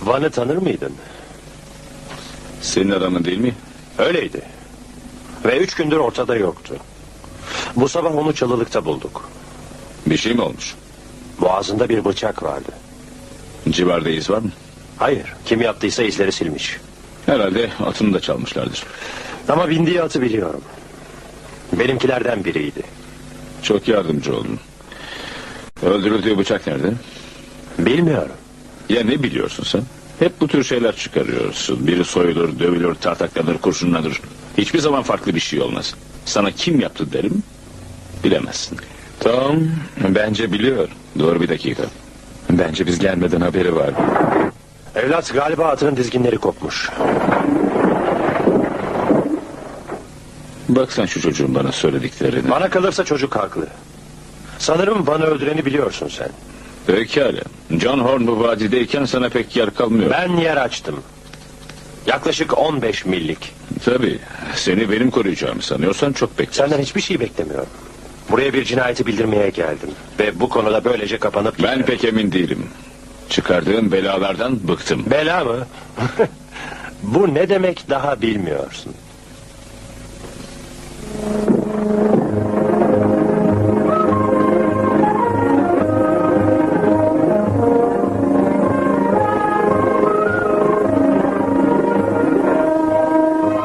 Van'ı tanır mıydın? Senin adamın değil mi? Öyleydi. Ve 3 gündür ortada yoktu. Bu sabah onu çalılıkta bulduk. Bir şey mi olmuş? Boğazında bir bıçak vardı. Civarda iz var mı? Hayır, kim yaptıysa izleri silmiş. Herhalde atını da çalmışlardır. Ama bindiği atı biliyorum. Benimkilerden biriydi. Çok yardımcı oldun. Öldürüldüğü bıçak nerede? Bilmiyorum. Ya ne biliyorsun sen? Hep bu tür şeyler çıkarıyorsun. Biri soyulur, dövülür, tartaklanır, kurşunlanır. Hiçbir zaman farklı bir şey olmaz. Sana kim yaptı derim, bilemezsin. Tom bence biliyor. Doğru, bir dakika. Bence biz gelmeden haberi var. Evlat, galiba atının dizginleri kopmuş. Bak sen şu çocuğun bana söylediklerini. Bana kalırsa çocuk haklı. Sanırım Van'ı öldüreni biliyorsun sen. Pekala. John Horn bu vadideyken sana pek yer kalmıyor. Ben yer açtım. Yaklaşık 15 millik. Tabii. Seni benim koruyacağımı sanıyorsan çok beklersin. Senden hiçbir şey beklemiyorum. Buraya bir cinayeti bildirmeye geldim. Ve bu konuda böylece kapanıp... Ben pek emin değilim. Çıkardığın belalardan bıktım. Bela mı? Bu ne demek daha bilmiyorsun.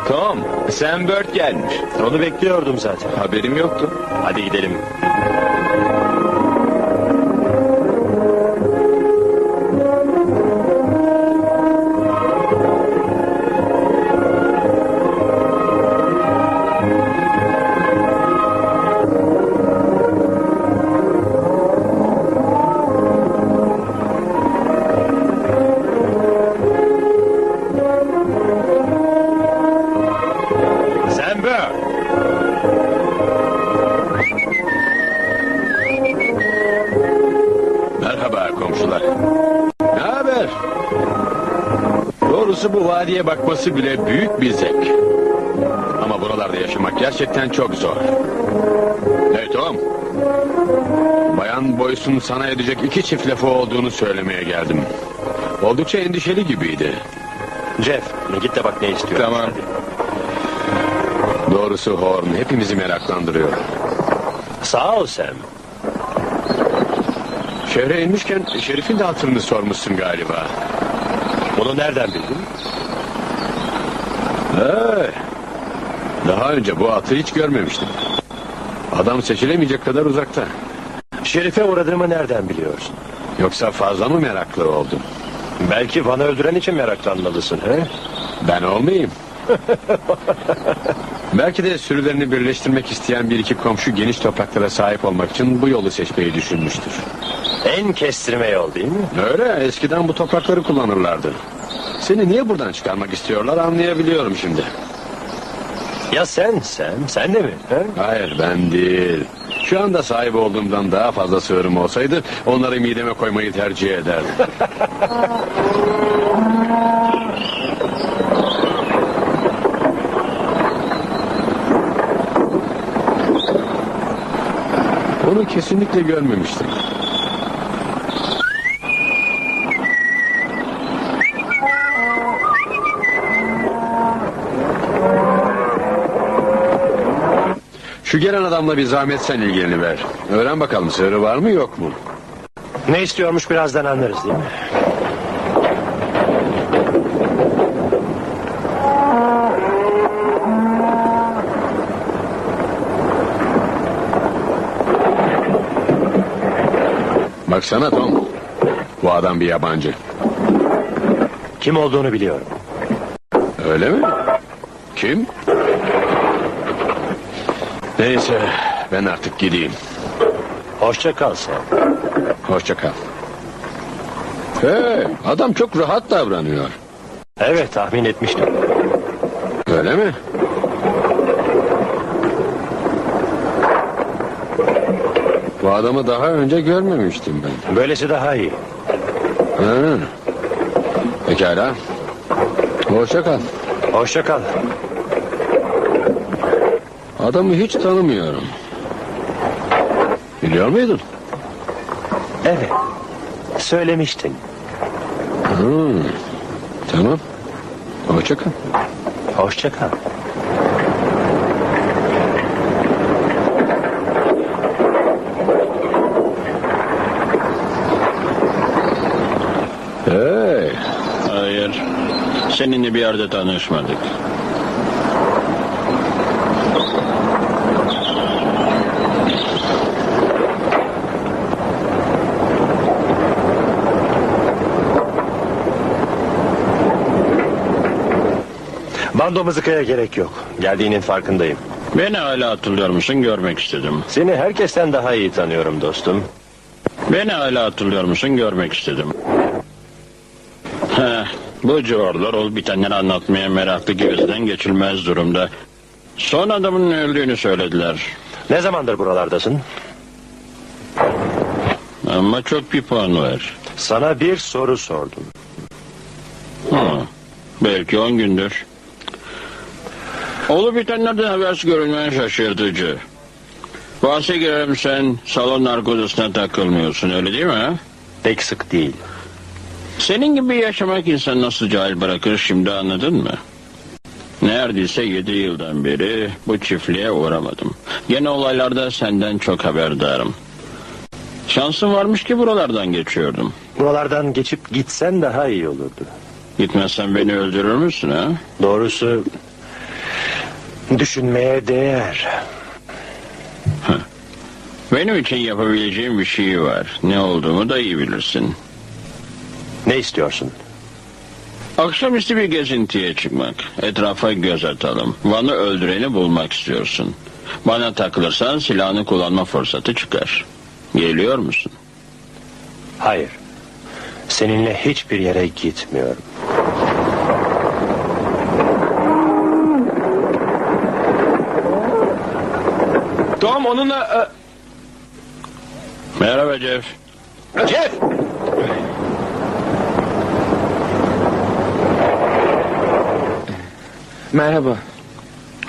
Tom, Sam Bird gelmiş. Onu bekliyordum zaten. Haberim yoktu. Hadi gidelim. Sam Bird. Merhaba komşular. Ne haber? Doğrusu bu vadiye bakması bile büyük bir zevk. Ama buralarda yaşamak gerçekten çok zor. Hey Tom. Bayan Boyce'un sana edecek 2 çift lafı olduğunu söylemeye geldim. Oldukça endişeli gibiydi. Jeff, git de bak ne istiyor. Tamam. Hadi. Doğrusu Horn hepimizi meraklandırıyor. Sağ ol Sam. Şehre inmişken Şerif'in de hatırını sormuşsun galiba. Bunu nereden bildin? Daha önce bu atı hiç görmemiştim. Adam seçilemeyecek kadar uzakta. Şerife uğradığımı nereden biliyorsun? Yoksa fazla mı meraklı oldun? Belki Van'ı öldüren için meraklanmalısın, he? Ben olmayayım. Belki de sürülerini birleştirmek isteyen bir iki komşu geniş topraklara sahip olmak için bu yolu seçmeyi düşünmüştür. En kestirme yol değil mi? Öyle, eskiden bu toprakları kullanırlardı. Seni niye buradan çıkarmak istiyorlar anlayabiliyorum şimdi. Ya sen Sam, sen de mi? He? Hayır, ben değil. Şu anda sahip olduğumdan daha fazla sığırım olsaydı onları mideme koymayı tercih ederdim. Onu kesinlikle görmemiştim. Şu gelen adamla bir zahmet sen ilgileniver. Öğren bakalım sığırı var mı yok mu? Ne istiyormuş birazdan anlarız değil mi? Baksana Tom. Bu adam bir yabancı. Kim olduğunu biliyorum. Öyle mi? Kim? Neyse ben artık gideyim. Hoşça kal Sam. Hoşça kal. Hey, adam çok rahat davranıyor. Evet, tahmin etmiştim. Öyle mi? Bu adamı daha önce görmemiştim ben. Böylesi daha iyi. Ha. Pekala. Hoşça kal. Hoşça kal. Adamı hiç tanımıyorum. Biliyor muydun? Evet. Söylemiştin. Tamam. Hoşça kal. Hoşça kal. Hey. Hayır. Seninle bir yerde tanışmadık. Bando mızıkaya gerek yok. Geldiğinin farkındayım. Beni hala hatırlıyor musun? Görmek istedim. Seni herkesten daha iyi tanıyorum dostum. Beni hala hatırlıyor musun? Görmek istedim. Heh, bu civarlar olup bitenleri anlatmaya meraklı gözden geçilmez durumda. Son adamın öldüğünü söylediler. Ne zamandır buralardasın? Ama çok bir puan var. Sana bir soru sordum. Belki 10 gündür. Olup bitenlerden habersiz görünmeyen şaşırtıcı. Bahse girerim, sen salon narkozasına takılmıyorsun, öyle değil mi? Ha? Pek sık değil. Senin gibi yaşamak insan nasıl cahil bırakır şimdi, anladın mı? Neredeyse 7 yıldan beri bu çiftliğe uğramadım. Gene olaylarda senden çok haberdarım. Şansım varmış ki buralardan geçiyordum. Buralardan geçip gitsen daha iyi olurdu. Gitmezsen beni öldürür müsün ha? Doğrusu düşünmeye değer. Benim için yapabileceğim bir şey var. Ne olduğumu da iyi bilirsin. Ne istiyorsun? Akşamüstü bir gezintiye çıkmak. Etrafa göz atalım. Van'ı öldüreni bulmak istiyorsun. Bana takılırsan silahını kullanma fırsatı çıkar. Geliyor musun? Hayır. Seninle hiçbir yere gitmiyorum. Tom onunla... Merhaba Jeff. Jeff! Merhaba.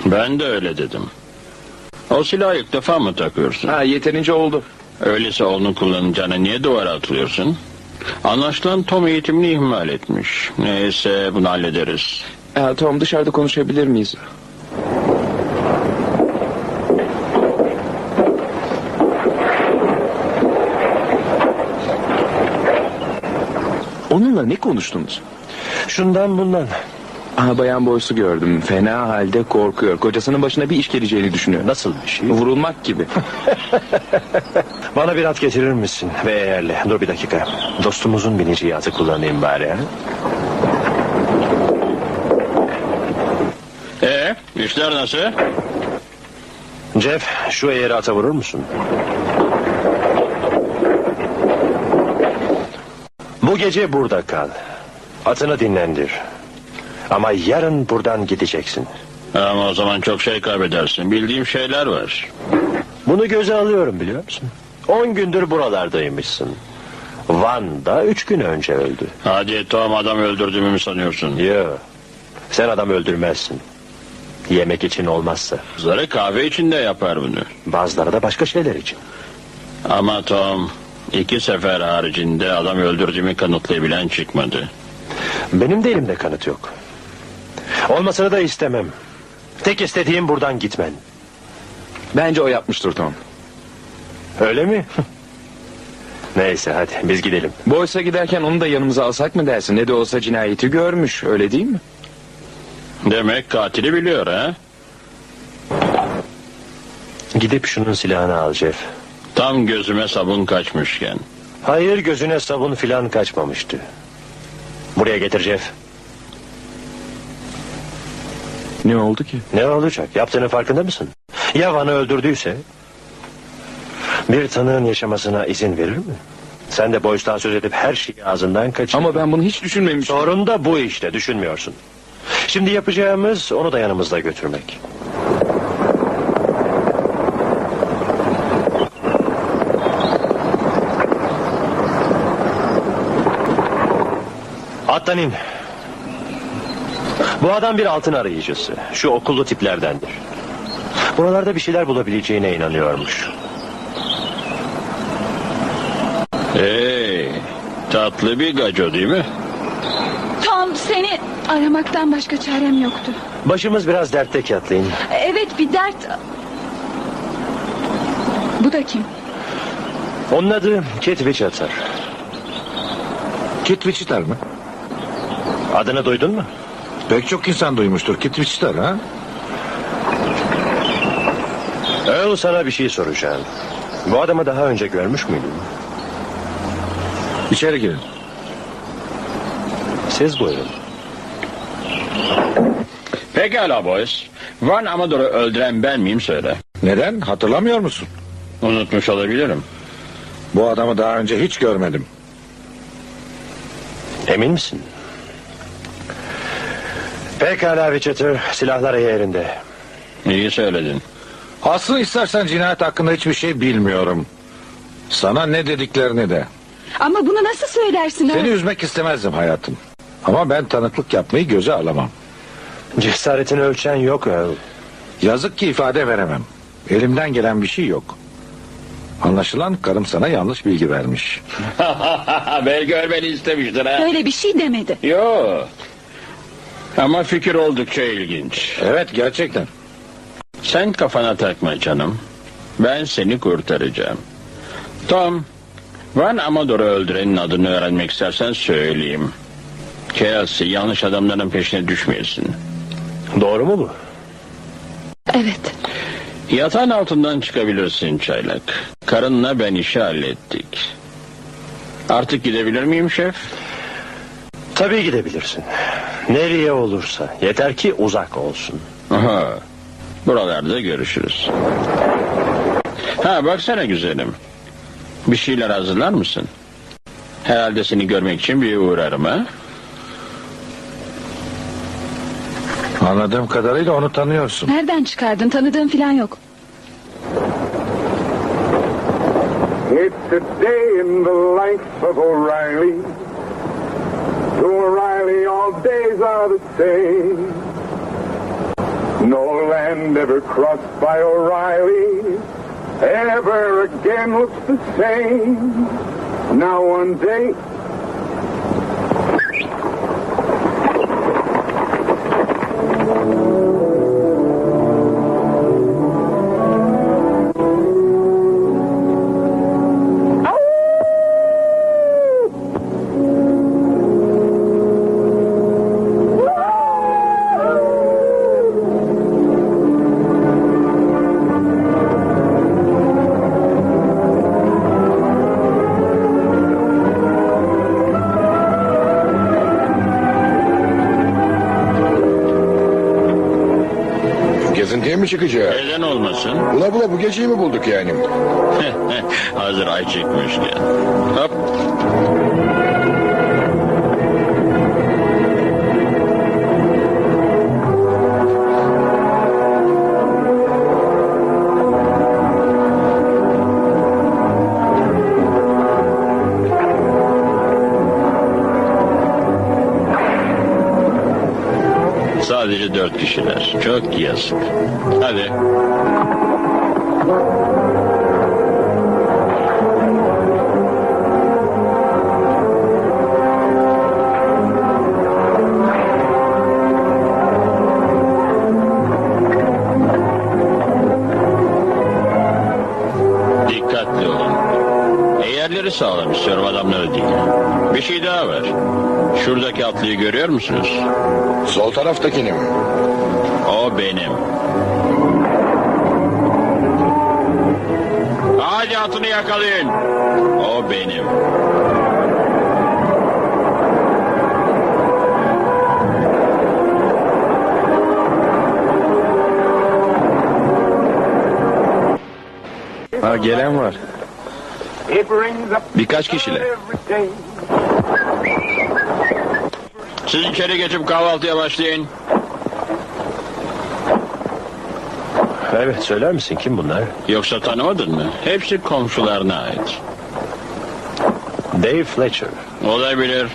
Ben de öyle dedim. O silahı ilk defa mı takıyorsun? Ha, yeterince oldu. Öyleyse onu kullanacağına niye duvara atılıyorsun? Anlaşılan Tom eğitimini ihmal etmiş. Neyse, bunu hallederiz. Tom, dışarıda konuşabilir miyiz? Onunla ne konuştunuz? Şundan bundan. Bayan Boyce'u gördüm. Fena halde korkuyor. Kocasının başına bir iş geleceğini düşünüyor. Nasıl bir şey? Vurulmak gibi. Bana bir at getirir misin? Ve eğerle. Dur bir dakika. Dostumuzun bineceği atı kullanayım bari. Ha? İşler nasıl? Jeff, şu eğeri ata vurur musun? Bu gece burada kal. Atını dinlendir. Ama yarın buradan gideceksin. Ama o zaman çok şey kaybedersin. Bildiğim şeyler var. Bunu göze alıyorum, biliyor musun? 10 gündür buralardaymışsın. Van'da 3 gün önce öldü. Hadi Tom, adam öldürdüğümü mü sanıyorsun? Yok. Sen adam öldürmezsin. Yemek için olmazsa. Bazıları kahve için de yapar bunu. Bazıları da başka şeyler için. Ama Tom, 2 sefer haricinde adam öldürdüğümü kanıtlayabilen çıkmadı. Benim de elimde kanıt yok. Olmasını da istemem. Tek istediğim buradan gitmen. Bence o yapmıştır Tom. Öyle mi? Neyse, hadi biz gidelim. Boyce'a giderken onu da yanımıza alsak mı dersin? Ne de olsa cinayeti görmüş, öyle değil mi? Demek katili biliyor ha? Gidip şunun silahını al Jeff. Tam gözüme sabun kaçmışken. Hayır, gözüne sabun filan kaçmamıştı. Buraya getir Jeff. Ne oldu ki? Ne olacak? Yaptığının farkında mısın? Ya Van'ı öldürdüyse? Bir tanığın yaşamasına izin verir mi? Sen de Boyce'dan söz edip her şeyi ağzından kaçır. Ama ben bunu hiç düşünmemiştim. Sorun da bu işte, düşünmüyorsun. Şimdi yapacağımız onu da yanımızda götürmek. Attan in. Bu adam bir altın arayıcısı. Şu okullu tiplerdendir. Buralarda bir şeyler bulabileceğine inanıyormuş. Tatlı bir gaco değil mi? Tom, Seni aramaktan başka çarem yoktu. Başımız biraz dertte Kathleen. Evet, bir dert. Bu da kim? Onun adı Kit Wichita. Kit Wichita mı? Adını duydun mu? Pek çok insan duymuştur Kit Wichita ha? Earl, sana bir şey soracağım. Bu adamı daha önce görmüş müydün? İçeri girin. Siz buyurun. Pekala boys. Van Amador'u öldüren ben miyim söyle. Neden? Hatırlamıyor musun? Unutmuş olabilirim. Bu adamı daha önce hiç görmedim. Emin misin? Pekala Wichita, silahlar yerinde. İyi söyledin. Aslında istersen cinayet hakkında hiçbir şey bilmiyorum. Sana ne dediklerini de. Ama bunu nasıl söylersin? Seni üzmek istemezdim hayatım. Ama ben tanıklık yapmayı göze alamam. Cesaretini ölçen yok Earl. Yazık ki ifade veremem. Elimden gelen bir şey yok. Anlaşılan karım sana yanlış bilgi vermiş. Belki görmeni istemiştir ha. Öyle bir şey demedi. Yo. Ama fikir oldukça ilginç. Evet, gerçekten. Sen kafana takma canım. Ben seni kurtaracağım. Tom, Van Amador'u öldürenin adını öğrenmek istersen söyleyeyim. Kelsey, yanlış adamların peşine düşmeyesin. Doğru mu bu? Evet. Yatağın altından çıkabilirsin çaylak. Karınla ben işi hallettik. Artık gidebilir miyim şef? Tabii gidebilirsin. Nereye olursa. Yeter ki uzak olsun. Aha. Buralarda görüşürüz. Ha, baksana güzelim. Bir şeyler hazırlar mısın? Herhalde seni görmek için bir uğrarım ha? Anladığım kadarıyla onu tanıyorsun. Nereden çıkardın? Tanıdığın falan yok. It's a day in the life of O'Reilly. To O'Reilly all days are the same. No land ever crossed by O'Reilly ever again looks the same. Now one day Gezintiye mi çıkacağız? Neden olmasın? Bula bula bu geceyi mi bulduk yani? Hazır ay çıkmışken. Hop. Sadece 4 kişiler. Çok yazık. Hadi. Dikkatli olun. Eğerleri sağlam istiyorum, adamları değil. Bir şey daha var. Şuradaki atlıyı görüyor musunuz? Sol taraftakini mi? O benim. Hadi atını yakalayın. O benim. Ha, gelen var. it brings up Birkaç kişiler. every day. Siz içeri geçip kahvaltıya başlayın. Evet, söyler misin kim bunlar? Yoksa tanımadın mı? Hepsi komşularına ait. Dave Fletcher. Olabilir.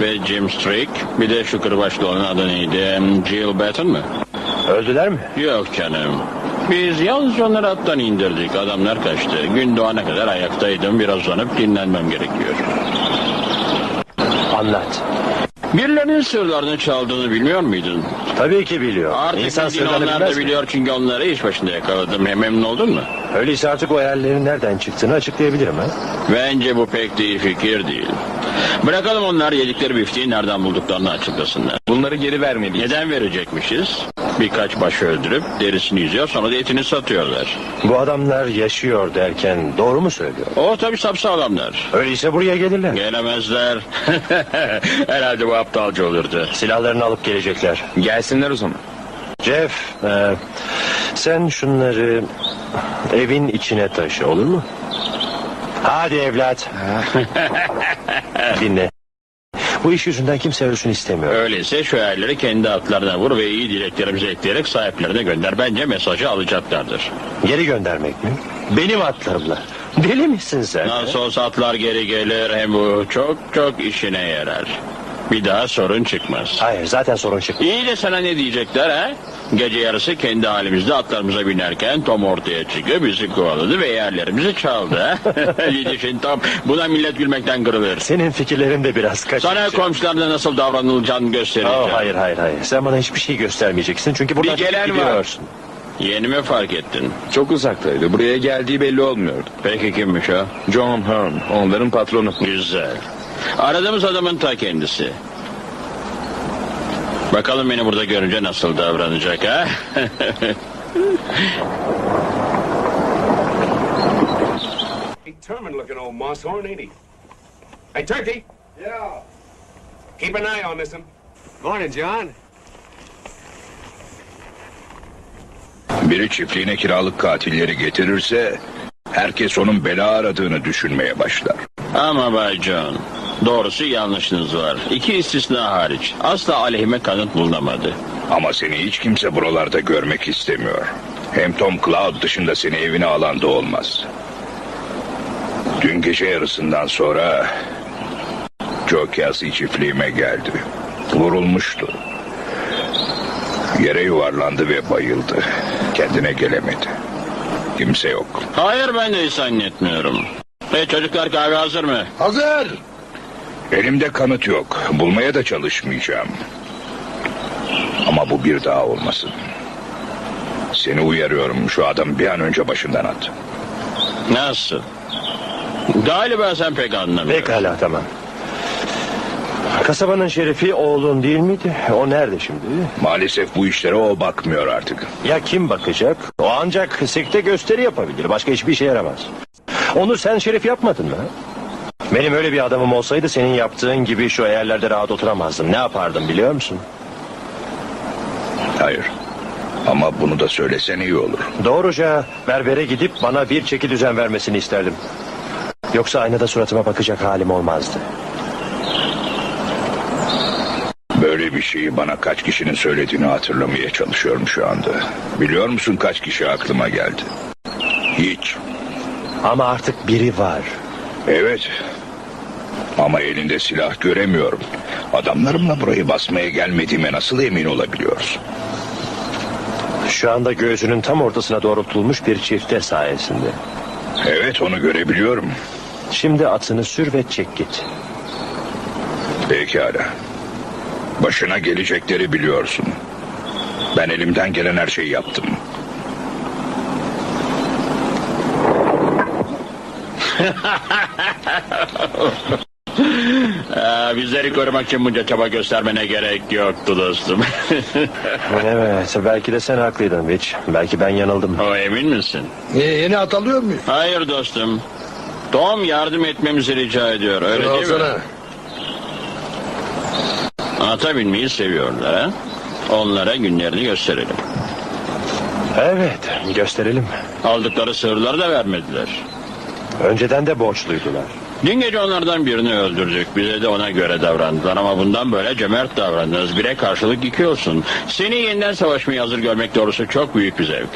Ve Jim Strick. Bir de şu kırbaçlı olan adı neydi? Jill Batten mı? Öldüler mi? Yok canım. Biz yalnızca onları attan indirdik. Adamlar kaçtı. Gün doğana kadar ayaktaydım. Biraz uzanıp dinlenmem gerekiyor. Anlat. Birilerinin sırlarını çaldığını bilmiyor muydun? Tabii ki biliyor. Artık İnsan bildiğin sırlarını onlar da bilmez mi? biliyor çünkü onları iş başında yakaladım. Memnun oldun mu? Öyleyse artık o hayallerin nereden çıktığını açıklayabilirim ha? Bence bu pek de iyi fikir değil. Bırakalım onlar yedikleri bifteği nereden bulduklarını açıklasınlar. Bunları geri vermeliyiz. Neden verecekmişiz? Birkaç baş öldürüp derisini yüzüyor sonra da etini satıyorlar. Bu adamlar yaşıyor derken doğru mu söylüyor? O tabii sapsağlamlar. Öyleyse buraya gelirler. Gelemezler. Herhalde bu aptalca olurdu. Silahlarını alıp gelecekler. Gelsinler o zaman. Jeff, sen şunları evin içine taşı, olur mu? Hadi evlat. Dinle. Bu iş yüzünden kimse ölsün istemiyor. Öyleyse şu yerleri kendi atlarına vur ve iyi dileklerimizi ekleyerek sahiplerine gönder. Bence mesajı alacaklardır. Geri göndermek mi? Benim atlarımla. Deli misin sen? Nasıl olsa atlar geri gelir, hem bu çok çok işine yarar. Bir daha sorun çıkmaz. Hayır, zaten sorun çıktı. İyi de sana ne diyecekler ha? Gece yarısı kendi halimizde atlarımıza binerken Tom ortaya çıkıp bizi kovaladı ve yerlerimizi çaldı. Ha? Düşün Tom, buna millet gülmekten kırılır. Senin fikirlerin de biraz kaçık. Sana komşularına nasıl davranılacağını göstereceğim. Oh, hayır. Sen bana hiçbir şey göstermeyeceksin çünkü buradan Bir gelen çekip var. gidiyorsun. Yeni mi fark ettin? Çok uzaktaydı. Buraya geldiği belli olmuyordu. Peki kimmiş o? John Hearn, onların patronu. Güzel. Aradığımız adamın ta kendisi. Bakalım beni burada görünce nasıl davranacak ha? Determined looking old Moosehorn, ain't he? Hey, Turkey! Yeah? Keep an eye on this one. Morning, John. Biri çiftliğine kiralık katilleri getirirse herkes onun bela aradığını düşünmeye başlar. Ama Bay John, doğrusu yanlışınız var. İki istisna hariç. Asla aleyhime kanıt bulunamadı. Ama seni hiç kimse buralarda görmek istemiyor. Hem Tom Cloud dışında seni evine alan da olmaz. Dün gece yarısından sonra Joe Casey çiftliğime geldi. Vurulmuştu. Yere yuvarlandı ve bayıldı. Kendine gelemedi. Kimse yok. Hayır, ben de hiç zannetmiyorum. Çocuklar, kahve hazır mı? Hazır. Elimde kanıt yok. Bulmaya da çalışmayacağım. Ama bu bir daha olmasın. Seni uyarıyorum, şu adamı bir an önce başından at. Nasıl? Galiba sen pek anlamıyorsun. Pekala, tamam. Kasabanın şerifi oğlun değil miydi? O nerede şimdi? Maalesef bu işlere o bakmıyor artık. Ya kim bakacak? O ancak sekte gösteri yapabilir. Başka hiçbir işe yaramaz. Onu sen şerif yapmadın mı? Benim öyle bir adamım olsaydı senin yaptığın gibi şu yerlerde rahat oturamazdım. Ne yapardım biliyor musun? Hayır. Ama bunu da söylesen iyi olur. Doğruca berbere gidip bana bir çeki düzen vermesini isterdim. Yoksa aynada suratıma bakacak halim olmazdı. Böyle bir şeyi bana kaç kişinin söylediğini hatırlamaya çalışıyorum şu anda. Biliyor musun kaç kişi aklıma geldi? Hiç. Ama artık biri var. Evet. Ama elinde silah göremiyorum. Adamlarımla burayı basmaya gelmediğime nasıl emin olabiliyorsun? Şu anda göğsünün tam ortasına doğrultulmuş bir çifte sayesinde. Evet, onu görebiliyorum. Şimdi atını sür ve çek git. Pekala. Başına gelecekleri biliyorsun. Ben elimden gelen her şeyi yaptım. Bizleri korumak için bunca çaba göstermene gerek yoktu dostum. Evet, belki de sen haklıydın Witch. Belki ben yanıldım. O, emin misin? Yeni at alıyor muyuz? Hayır dostum. Tom yardım etmemizi rica ediyor, öyle değil mi? Ata binmeyi seviyorlar ha? Onlara günlerini gösterelim. Evet, gösterelim. Aldıkları sığırları da vermediler. Önceden de borçluydular. Dün gece onlardan birini öldürdük. Bize de ona göre davrandılar ama bundan böyle cömert davrandınız. Bire karşılık iki olsun. Seni yeniden savaşmaya hazır görmek doğrusu çok büyük bir zevk.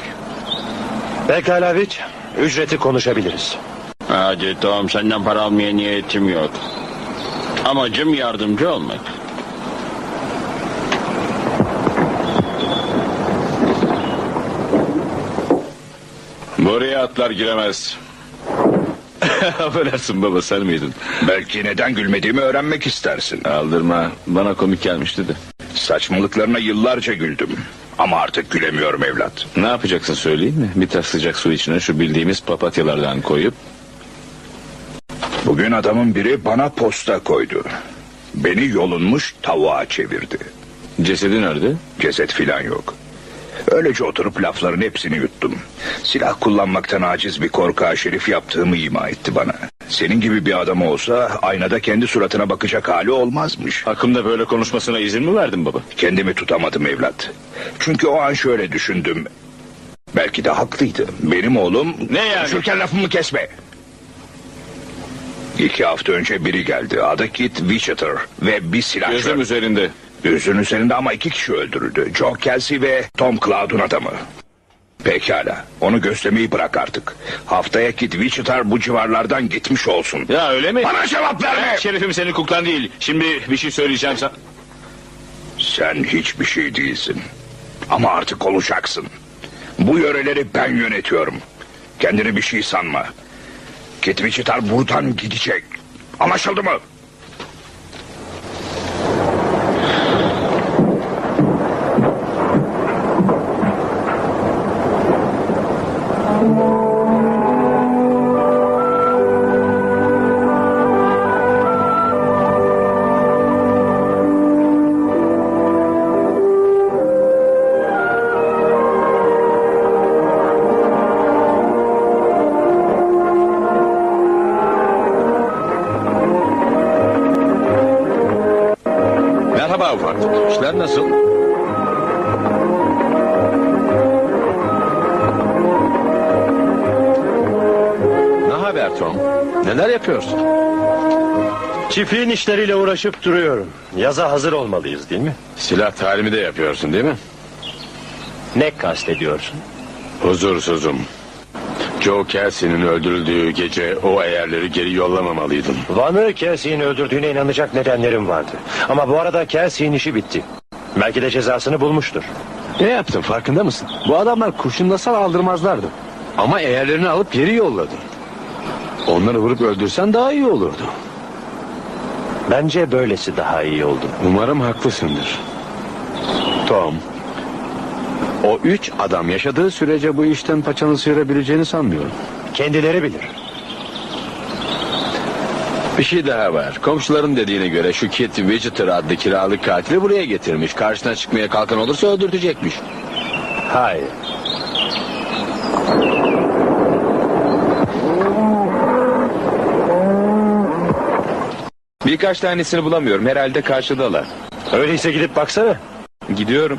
Pekala Witch, ücreti konuşabiliriz. Hadi Tom, senden para almaya niyetim yok. Amacım yardımcı olmak. Buraya atlar giremez. Affedersin baba, sen miydin? Belki neden gülmediğimi öğrenmek istersin. Aldırma, bana komik gelmişti de. Saçmalıklarına yıllarca güldüm. Ama artık gülemiyorum evlat. Ne yapacaksın söyleyeyim mi? Bir tas sıcak su içine şu bildiğimiz papatyalardan koyup... Bugün adamın biri bana posta koydu. Beni yolunmuş tavuğa çevirdi. Cesedi nerede? Ceset filan yok. Öylece oturup lafların hepsini yuttum. Silah kullanmaktan aciz bir korkağa Şerif yaptığımı ima etti bana. Senin gibi bir adam olsa aynada kendi suratına bakacak hali olmazmış. Hakkımda böyle konuşmasına izin mi verdin baba? Kendimi tutamadım evlat. Çünkü o an şöyle düşündüm. Belki de haklıydı. Benim oğlum... Ne yani? Konuşurken lafımı kesme. 2 hafta önce biri geldi. Adı Kit Wichiter ve bir silahşör. Gözüm üzerinde. Gözün üzerinde ama 2 kişi öldürüldü. Joe Kelsey ve Tom Cloud'un adamı. Pekala. Onu gözlemeyi bırak artık. Haftaya Kit Wichiter bu civarlardan gitmiş olsun. Ya öyle mi? Bana cevap verme! Şerifim senin kuklan değil. Şimdi bir şey söyleyeceğim sana. Sen hiçbir şey değilsin. Ama artık olacaksın. Bu yöreleri ben yönetiyorum. Kendini bir şey sanma. Kit Wichiter buradan gidecek. Anlaşıldı mı? Merhaba ufaklık. İşler nasıl? Ne haber Tom? Neler yapıyorsun? Çiftliğin işleriyle uğraşıp duruyorum. Yaza hazır olmalıyız değil mi? Silah talimi de yapıyorsun değil mi? Ne kastediyorsun? Huzursuzum. Joe Kelsey'nin öldürüldüğü gece o eğerleri geri yollamamalıydım. Van'ı Kelsey'in öldürdüğüne inanacak nedenlerim vardı. Ama bu arada Kelsey'in işi bitti. Belki de cezasını bulmuştur. Ne yaptın farkında mısın? Bu adamlar kurşunlasan aldırmazlardı. Ama eğerlerini alıp geri yolladı. Onları vurup öldürsen daha iyi olurdu. Bence böylesi daha iyi oldu. Umarım haklısındır. Tom, o 3 adam yaşadığı sürece bu işten paçanı sıyırabileceğini sanmıyorum. Kendileri bilir. Bir şey daha var. Komşuların dediğine göre şu Kit Wichiter adlı kiralık katili buraya getirmiş. Karşısına çıkmaya kalkan olursa öldürtecekmiş. Hayır. Birkaç tanesini bulamıyorum. Herhalde karşıdalar. Öyleyse gidip baksana. Gidiyorum.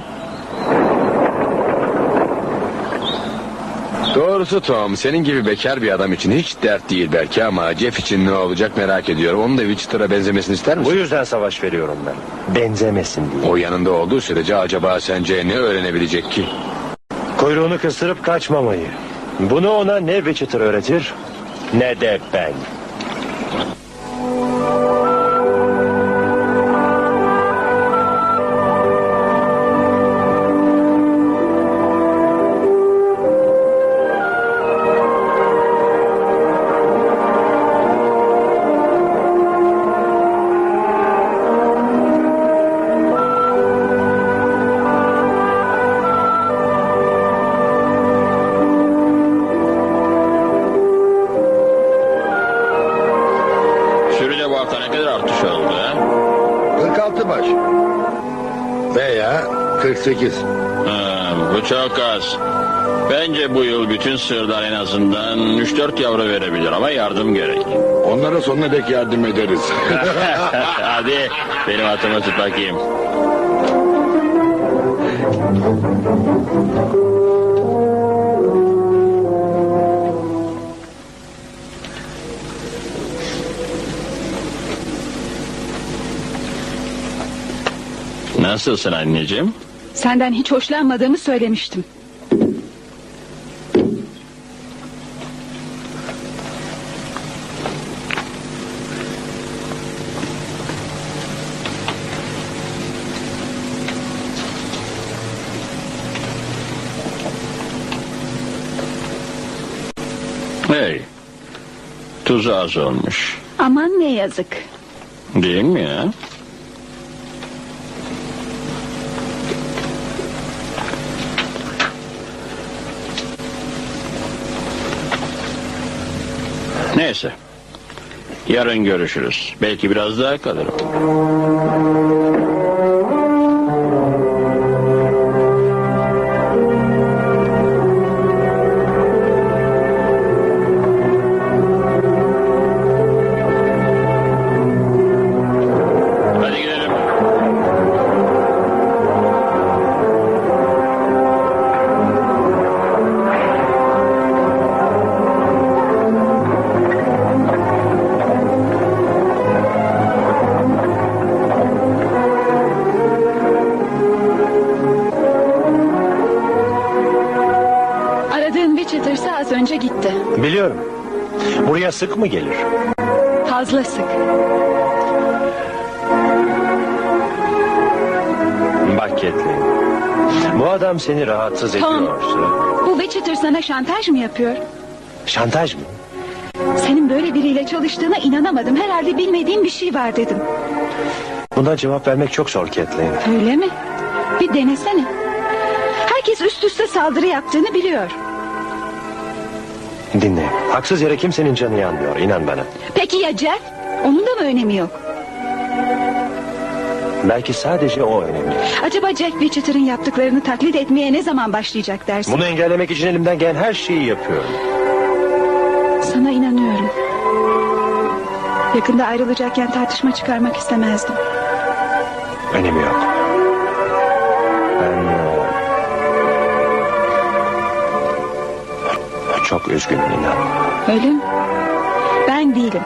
Doğrusu Tom, senin gibi bekar bir adam için hiç dert değil belki ama Jeff için ne olacak merak ediyorum. Onun da Wichiter'a benzemesini ister misin? Bu yüzden savaş veriyorum ben. Benzemesin diye. O yanında olduğu sürece acaba sence ne öğrenebilecek ki? Kuyruğunu kıstırıp kaçmamayı. Bunu ona ne Wichiter öğretir ne de ben. Sürüde bu hafta ne kadar artış oldu ha? 46 baş. Veya 48. Bu çok az. Bence bu yıl bütün sığırlar en azından 3-4 yavru verebilir ama yardım gerek. Onlara sonuna dek yardım ederiz. Hadi benim atımı tut bakayım. Nasılsın anneciğim? Senden hiç hoşlanmadığımı söylemiştim. Hey, Tuzu az olmuş. Aman ne yazık. Değil mi ya? Neyse. Yarın görüşürüz. Belki biraz daha kalırım. Hadi gidelim. Aradığın Wichiter'sa az önce gitti. Biliyorum. Buraya sık mı gelir? Fazla sık. Bak Kathleen. Bu adam seni rahatsız Tom. ediyorsa... Bu Wichiter sana şantaj mı yapıyor? Şantaj mı? Senin böyle biriyle çalıştığına inanamadım. Herhalde bilmediğin bir şey var dedim. Buna cevap vermek çok zor Kathleen. Öyle mi? Bir denesene. Herkes üst üste saldırı yaptığını biliyor. Dinle. Haksız yere kimsenin canı yanmıyor. İnan bana. Peki ya Jeff? Onun da mı önemi yok? Belki sadece o önemli. Acaba Jack Wichiter'ın yaptıklarını taklit etmeye ne zaman başlayacak dersin? Bunu engellemek için elimden gelen her şeyi yapıyorum. Sana inanıyorum. Yakında ayrılacakken tartışma çıkarmak istemezdim. Önemi yok. Ben... çok üzgünüm inan. Öyle mi? Ben değilim.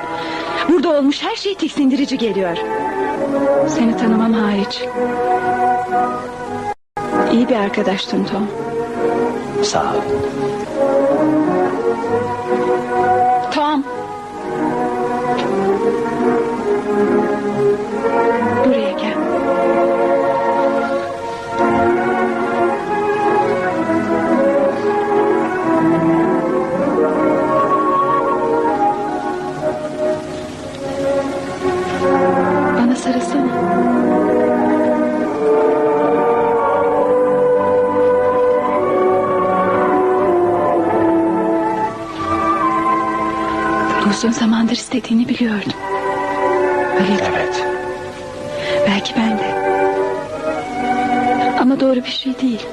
Burada olmuş her şey tiksindirici geliyor. Seni tanımam hariç. İyi bir arkadaştın Tom. Sağ ol. Tom. Buraya gel. Bana sarılsana. Uzun zamandır istediğini biliyordum. Öyle Evet. belki ben de. Ama doğru bir şey değil.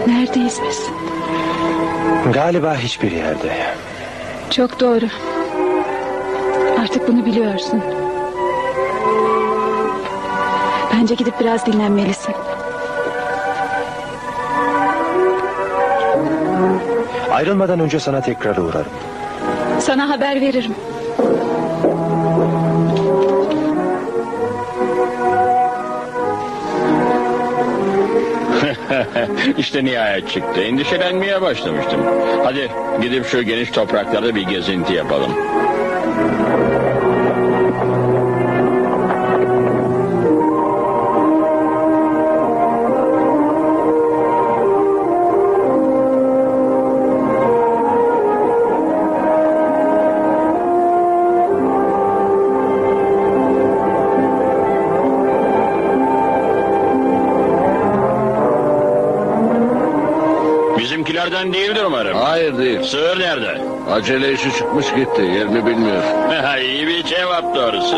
Neredeyiz biz? Galiba hiçbir yerde. Çok doğru. Artık bunu biliyorsun. Bence gidip biraz dinlenmelisin. Ayrılmadan önce sana tekrar uğrarım. Sana haber veririm. İşte nihayet çıktı. Endişelenmeye başlamıştım. Hadi gidip şu geniş topraklarda bir gezinti yapalım. Bizimkilerden değildir umarım. Hayır değil. Sığır nerede? Acele işi çıkmış gitti. Yerini bilmiyor. İyi bir cevap doğrusu.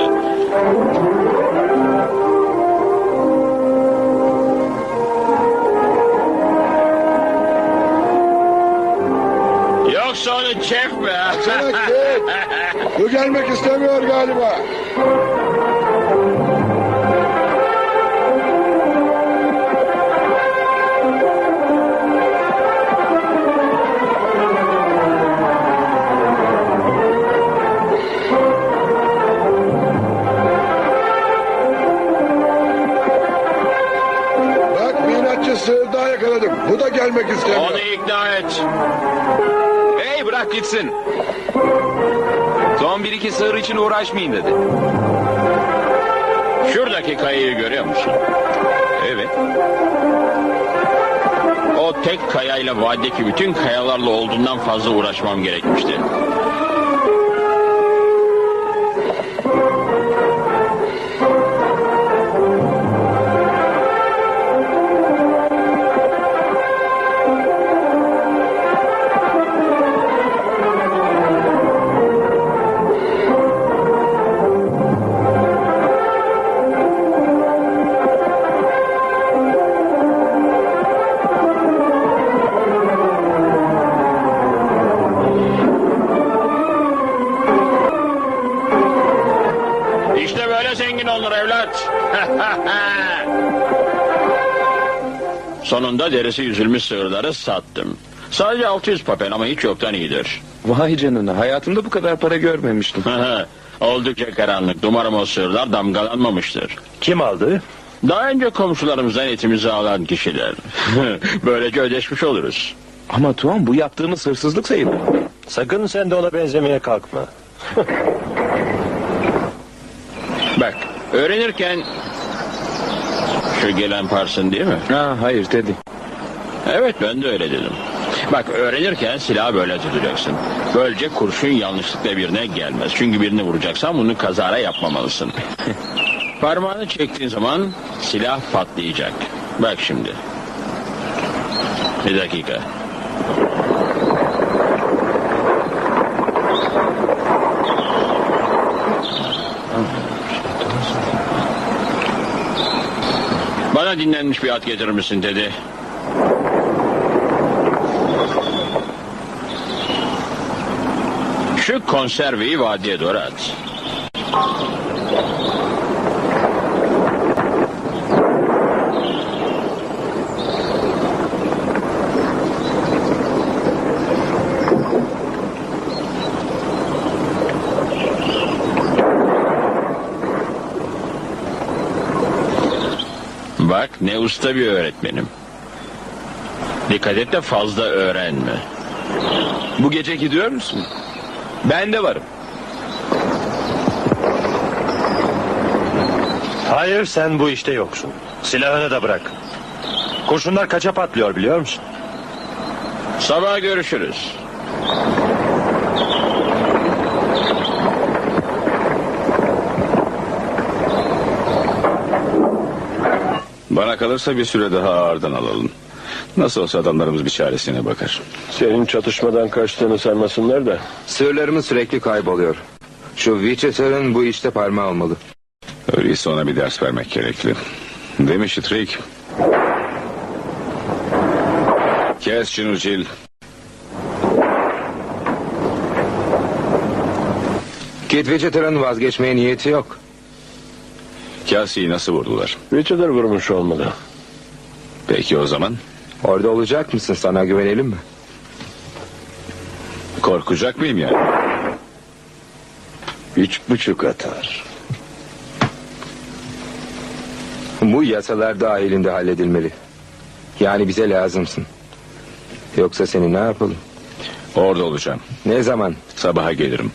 Yoksa onu Jeff mi? Bu gelmek istemiyor galiba. Sığır daha yakaladım. Bu da gelmek istemiyor. Onu ikna et. Hey bırak gitsin. Son bir iki sığır için uğraşmayın dedi. Şuradaki kayayı görüyor musun? Evet. O tek kayayla vadideki bütün kayalarla olduğundan fazla uğraşmam gerekmişti. Sonunda derisi yüzülmüş sığırları sattım. Sadece 600 papel ama hiç yoktan iyidir. Vay canına, hayatımda bu kadar para görmemiştim. Oldukça karanlık. Umarım o sığırlar damgalanmamıştır. Kim aldı? Daha önce komşularımızdan etimizi alan kişiler. Böylece ödeşmiş oluruz. Ama Tom, bu yaptığımız hırsızlık sayılır. Sakın sen de ona benzemeye kalkma. Bak, öğrenirken... Şu gelen Parsın değil mi? Hayır dedi. Evet, ben de öyle dedim. Bak, öğrenirken silahı böyle tutacaksın. Böylece kurşun yanlışlıkla birine gelmez. Çünkü birini vuracaksan bunu kazara yapmamalısın. Parmağını çektiğin zaman silah patlayacak. Bak şimdi. Bir dakika. Bana dinlenmiş bir at getirir misin dedi. Şu konserveyi vadiye doğru at. Bak ne usta bir öğretmenim. Dikkat et de fazla öğrenme. Bu gece gidiyor musun? Ben de varım. Hayır, sen bu işte yoksun. Silahını da bırak. Kurşunlar kaça patlıyor biliyor musun? Sabah görüşürüz. Bana kalırsa bir süre daha ağırdan alalım. Nasıl olsa adamlarımız bir çaresine bakar. Senin çatışmadan kaçtığını sanmasınlar da. Sığırlarımız sürekli kayboluyor. Şu Witcher'ın bu işte parmağı olmalı. Öyleyse ona bir ders vermek gerekli. Demiş Trick. Kes şunu Jill. Kit Witcher'ın vazgeçmeye niyeti yok. Cassie'yi nasıl vurdular? Richard'ı vurmuş olmalı. Peki o zaman? Orada olacak mısın? Sana güvenelim mi? Korkacak mıyım yani? 3,5 atar. Bu yasalar dahilinde halledilmeli. Yani bize lazımsın. Yoksa seni ne yapalım? Orada olacağım. Ne zaman? Sabaha gelirim.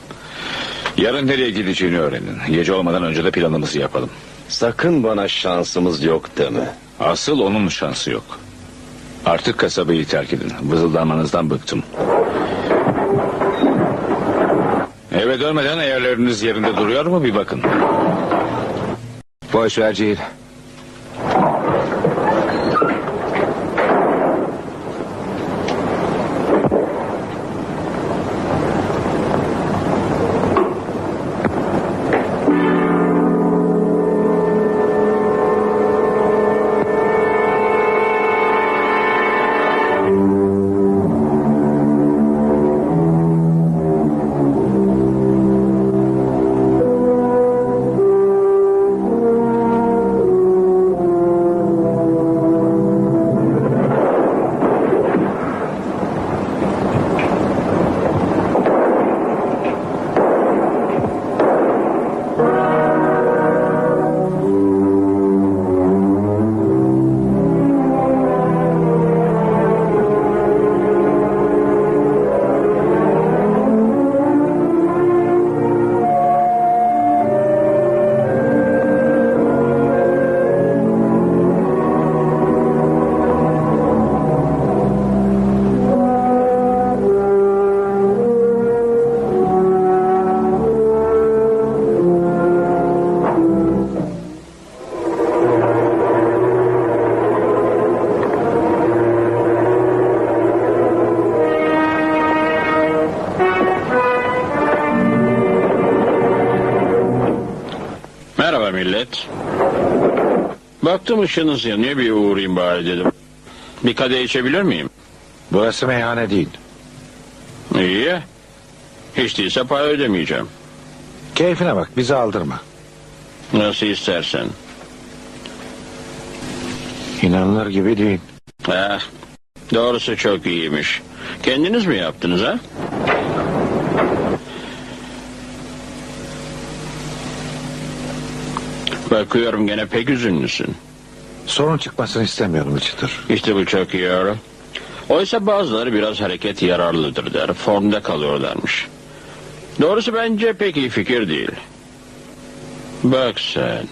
Yarın nereye gideceğini öğrenin. Gece olmadan önce de planımızı yapalım. Sakın bana şansımız yok deme. Asıl onun şansı yok. Artık kasabayı terk edin. Vızıldamanızdan bıktım. Eve dönmeden eğerleriniz yerinde duruyor mu bir bakın. Boş ver Jill. Merhaba millet. Baktım ışığınız yanıyor, bir uğrayayım bari dedim. Bir kadeh içebilir miyim? Burası meyhane değil. İyi ya. Hiç değilse para ödemeyeceğim. Keyfine bak, bizi aldırma. Nasıl istersen. İnanılır gibi değil. Doğrusu çok iyiymiş. Kendiniz mi yaptınız ha? Bakıyorum gene pek üzünlüsün. Sorun çıkmasını istemiyorum Wichiter. İşte bu çok iyi Earl. Oysa bazıları biraz hareket yararlıdır der. Formda kalıyorlarmış. Doğrusu bence pek iyi fikir değil. Bak sen.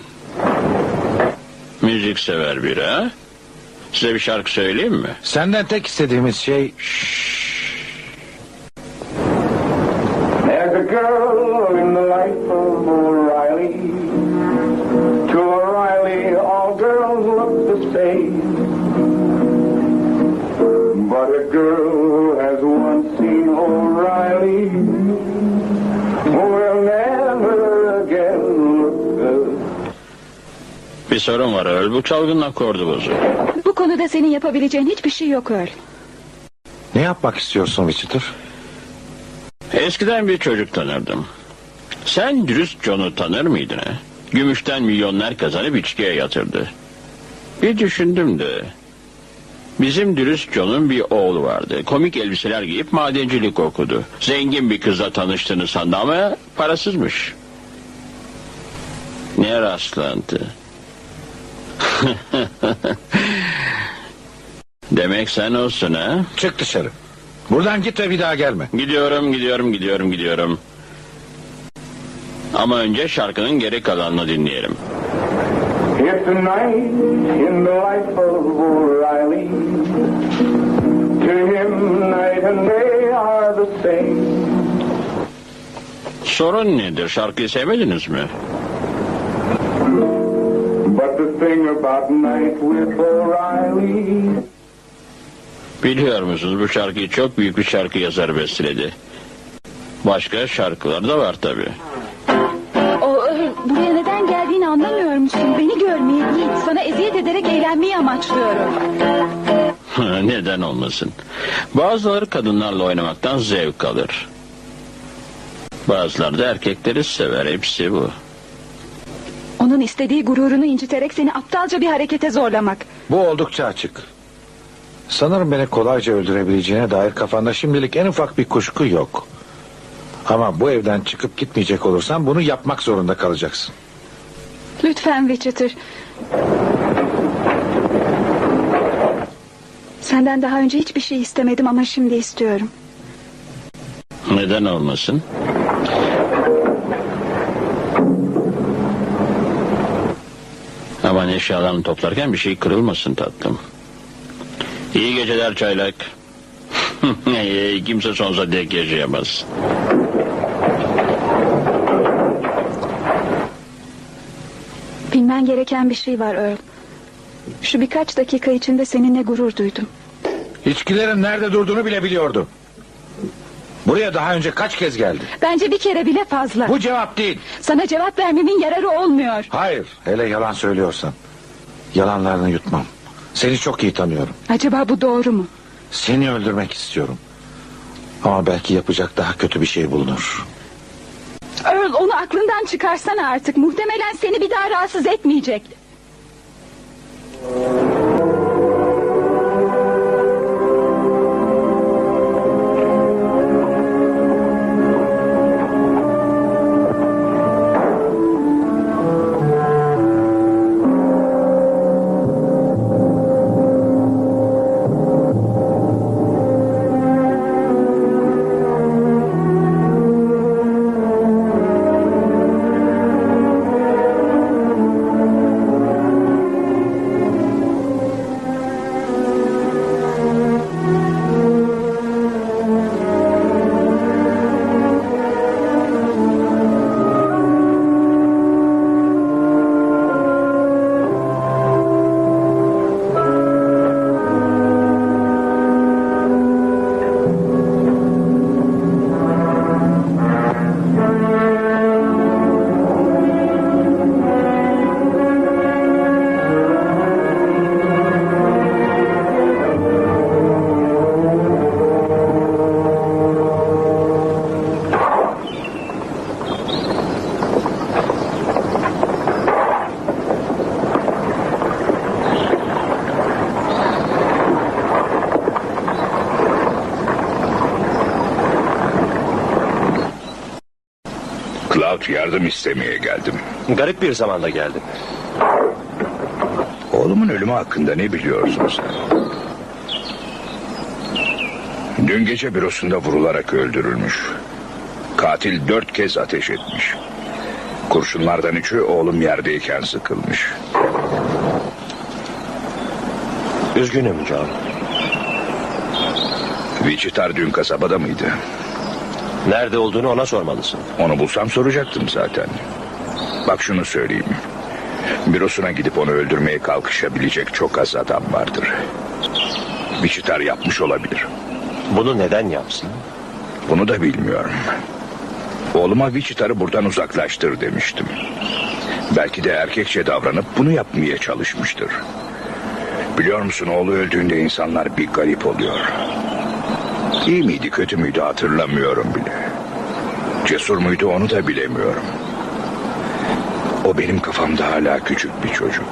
Müzik sever biri ha? Size bir şarkı söyleyeyim mi? Senden tek istediğimiz şey... There's a girl in the life of O'Reilly. To O'Reilly, all girls look the same. But a girl who has once seen O'Reilly will never again look good. Bir sorun var Earl. Bu çalgının akordu bozuk. Bu konuda senin yapabileceğin hiçbir şey yok Earl. Ne yapmak istiyorsun Wichiter? Eskiden bir çocuk tanırdım. Sen dürüst John'u tanır mıydın ha? Gümüşten milyonlar kazanıp içkiye yatırdı. Bir düşündüm de... Bizim dürüst John'un bir oğlu vardı. Komik elbiseler giyip madencilik okudu. Zengin bir kızla tanıştığını sandı ama parasızmış. Ne rastlantı. Demek sen olsun ha? Çık dışarı. Buradan git ve bir daha gelme. Gidiyorum. Ama önce şarkının geri kalanını dinleyelim. It's a night in the life of O'Reilly. To him night and day are the same. Sorun nedir? Şarkıyı sevmediniz mi? But the thing about night with O'Reilly. Biliyor musunuz bu şarkıyı çok büyük bir şarkı yazarı besteledi. Başka şarkılar da var tabii. Buraya neden geldiğini anlamıyor musun? Beni görmeye değil, sana eziyet ederek eğlenmeyi amaçlıyorum. Neden olmasın? Bazıları kadınlarla oynamaktan zevk alır. Bazıları da erkekleri sever, hepsi bu. Onun istediği gururunu inciterek seni aptalca bir harekete zorlamak. Bu oldukça açık. Sanırım beni kolayca öldürebileceğine dair kafanda şimdilik en ufak bir kuşku yok. Ama bu evden çıkıp gitmeyecek olursan bunu yapmak zorunda kalacaksın. Lütfen Wichiter. Senden daha önce hiçbir şey istemedim ama şimdi istiyorum. Neden olmasın? Aman eşyalarını toplarken bir şey kırılmasın tatlım. İyi geceler çaylak. Kimse sonsuza dek yaşayamaz. Bilmen gereken bir şey var Earl. Şu birkaç dakika içinde seninle gurur duydum. İçkilerin nerede durduğunu bile biliyordu. Buraya daha önce kaç kez geldi? Bence bir kere bile fazla. Bu cevap değil. Sana cevap vermemin yararı olmuyor. Hayır, hele yalan söylüyorsan. Yalanlarını yutmam. Seni çok iyi tanıyorum. Acaba bu doğru mu? Seni öldürmek istiyorum. Ama belki yapacak daha kötü bir şey bulunur. Earl, onu aklından çıkarsana artık. Muhtemelen seni bir daha rahatsız etmeyecek. Cloud, yardım istemeye geldim. Garip bir zamanda geldim. Oğlumun ölümü hakkında ne biliyorsun sen? Dün gece bürosunda vurularak öldürülmüş. Katil 4 kez ateş etmiş. Kurşunlardan 3'ü oğlum yerdeyken sıkılmış. Üzgünüm John. Wichita dün kasabada mıydı? Nerede olduğunu ona sormalısın. Onu bulsam soracaktım zaten. Bak şunu söyleyeyim. Bürosuna gidip onu öldürmeye kalkışabilecek çok az adam vardır. Wichita yapmış olabilir. Bunu neden yapsın? Bunu da bilmiyorum. Oğluma Wichita'yı buradan uzaklaştır demiştim. Belki de erkekçe davranıp bunu yapmaya çalışmıştır. Biliyor musun, oğlu öldüğünde insanlar bir garip oluyor. İyi miydi kötü müydü hatırlamıyorum bile. Cesur muydu onu da bilemiyorum. O benim kafamda hala küçük bir çocuk.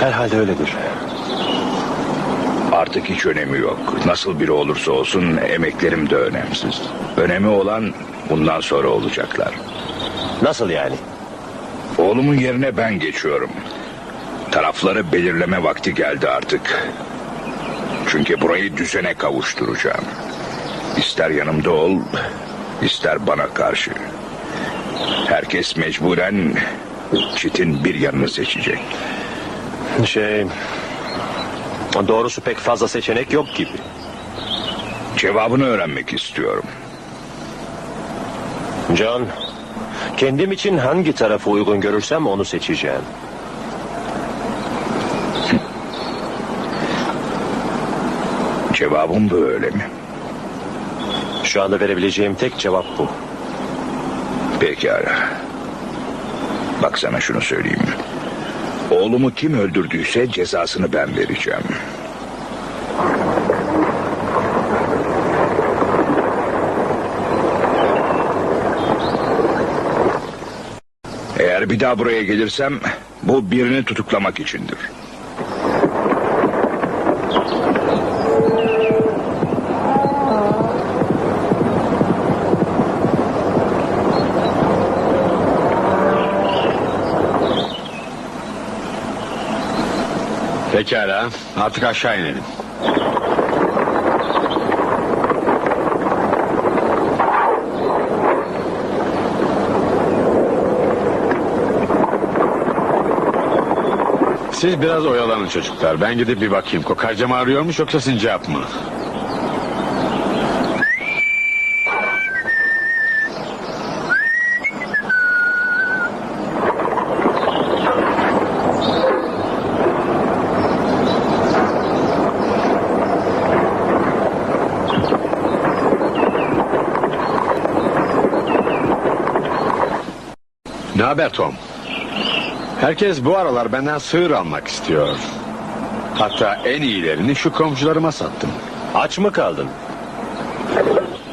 Herhalde öyledir. Artık hiç önemi yok. Nasıl biri olursa olsun emeklerim de önemsiz. Önemi olan bundan sonra olacaklar. Nasıl yani? Oğlumun yerine ben geçiyorum. Tarafları belirleme vakti geldi artık. Çünkü burayı düzene kavuşturacağım. İster yanımda ol, ister bana karşı. Herkes mecburen çitin bir yanını seçecek. Doğrusu pek fazla seçenek yok gibi. Cevabını öğrenmek istiyorum. John, kendim için hangi tarafı uygun görürsem onu seçeceğim. Cevabım böyle mi? Şu anda verebileceğim tek cevap bu. Pekala. Bak sana şunu söyleyeyim. Oğlumu kim öldürdüyse cezasını ben vereceğim. Eğer bir daha buraya gelirsem bu birini tutuklamak içindir. Pekala, artık aşağı inelim. Siz biraz oyalanın çocuklar. Ben gidip bir bakayım. Kokarca mı arıyormuş yoksa sincap mı? Ne haber Tom? Herkes bu aralar benden sığır almak istiyor. Hatta en iyilerini şu komşularıma sattım. Aç mı kaldın?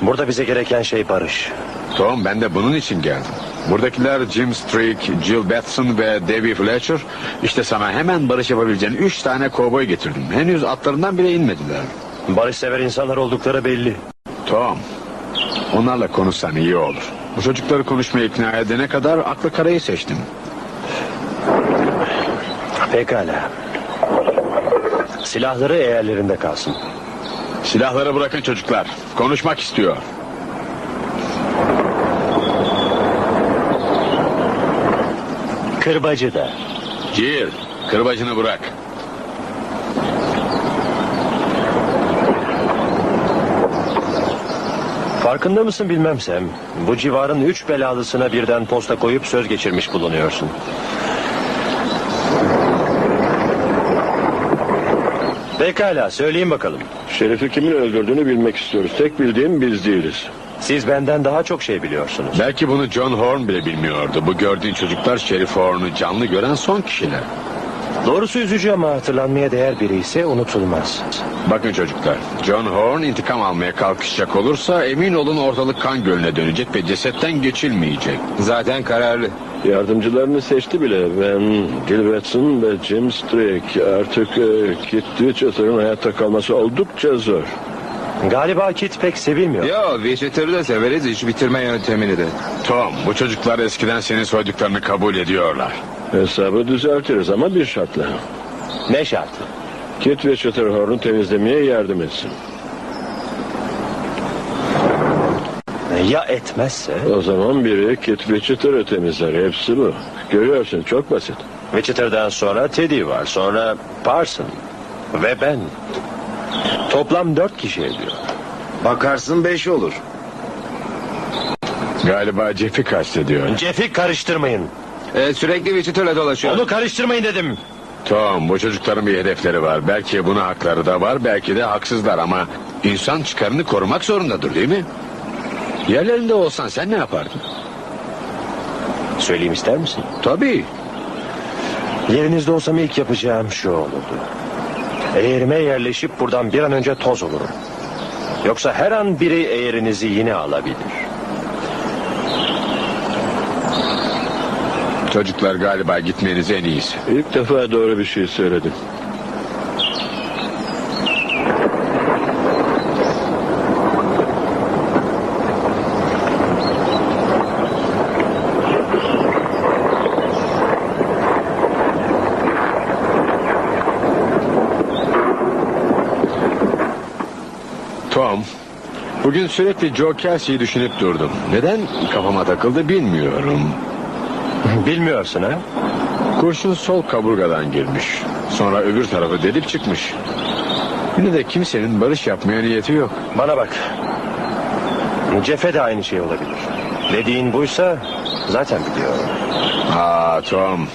Burada bize gereken şey barış. Tom, ben de bunun için geldim. Buradakiler Jim Streak, Jill Batson ve Debbie Fletcher. İşte sana hemen barış yapabileceğin 3 tane kovboy getirdim. Henüz atlarından bile inmediler. Barışsever insanlar oldukları belli. Tom, onlarla konuşsan iyi olur. Bu çocukları konuşmaya ikna edene kadar aklı karayı seçtim. Pekala. Silahları eğerlerinde kalsın. Silahları bırakın çocuklar. Konuşmak istiyor. Kırbacı da. Jill, kırbacını bırak. Farkında mısın bilmemsem, bu civarın 3 belalısına birden posta koyup söz geçirmiş bulunuyorsun. Pekala, söyleyin bakalım. Şerif'i kimin öldürdüğünü bilmek istiyoruz. Tek bildiğim biz değiliz. Siz benden daha çok şey biliyorsunuz. Belki bunu John Horn bile bilmiyordu. Bu gördüğün çocuklar Şerif Horn'u canlı gören son kişiler. Doğrusu üzücü ama hatırlanmaya değer biri ise unutulmaz. Bakın çocuklar, John Horn intikam almaya kalkışacak olursa emin olun ortalık kan gölüne dönecek ve cesetten geçilmeyecek. Zaten kararlı. Yardımcılarını seçti bile. Ben, Gil Watson ve Jim Streak. Artık Kit Richards'ın hayatta kalması oldukça zor. Galiba Kit pek sevilmiyor. Yo, Witcher'ı da severiz, iş bitirme yöntemini de. Tom, bu çocuklar eskiden senin soyduklarını kabul ediyorlar. Hesabı düzeltiriz ama bir şartla. Ne şartı? Kit ve Chitterhorn'u temizlemeye yardım etsin. Ya etmezse? O zaman biri Kit ve Chitter'ı temizler. Hepsi bu. Görüyorsun, çok basit. Witcher'dan sonra Teddy var. Sonra Parson. Ve ben. Toplam 4 kişi ediyor. Bakarsın 5 olur. Galiba Jeff'i kastediyor. Jeff'i karıştırmayın. Sürekli Witcher'la dolaşıyor. Onu karıştırmayın dedim. Tom, bu çocukların bir hedefleri var. Belki buna hakları da var, belki de haksızlar ama insan çıkarını korumak zorundadır, değil mi? Yerlerinde olsan sen ne yapardın? Söyleyeyim ister misin? Tabii. Yerinizde olsam ilk yapacağım şu olurdu. Eğerime yerleşip buradan bir an önce toz olurum. Yoksa her an biri eğerinizi yine alabilir. Çocuklar, galiba gitmeniz en iyisi. İlk defa doğru bir şey söyledin. Tom, bugün sürekli Joe Kelsey'yi düşünüp durdum. Neden kafama takıldı bilmiyorum. Bilmiyorsun ha? Kurşun sol kaburgadan girmiş. Sonra öbür tarafı delip çıkmış. Yine de kimsenin barış yapmaya niyeti yok. Bana bak. Jeff'e de aynı şey olabilir. Dediğin buysa zaten biliyorum. Tom.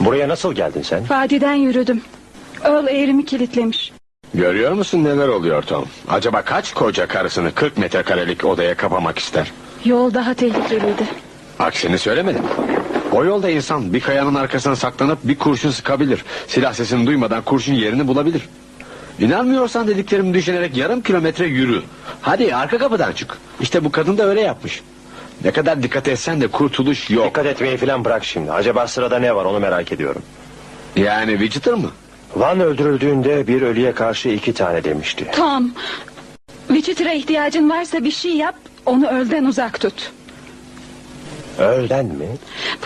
Buraya nasıl geldin sen? Vadiden yürüdüm. Earl eğrimi kilitlemiş. Görüyor musun neler oluyor Tom? Acaba kaç koca karısını 40 metrekarelik odaya kapamak ister? Yol daha tehlikeliydi. Aksini söylemedim. O yolda insan bir kayanın arkasına saklanıp bir kurşun sıkabilir. Silah sesini duymadan kurşun yerini bulabilir. İnanmıyorsan dediklerimi düşünerek yarım kilometre yürü. Hadi arka kapıdan çık. İşte bu kadın da öyle yapmış. Ne kadar dikkat etsen de kurtuluş yok. Dikkat etmeyi falan bırak şimdi. Acaba sırada ne var onu merak ediyorum. Yani Widgeter mı? Van öldürüldüğünde bir ölüye karşı 2 tane demişti. Tom, Witcher'a ihtiyacın varsa bir şey yap, onu Earl'den uzak tut. Earl'den mi?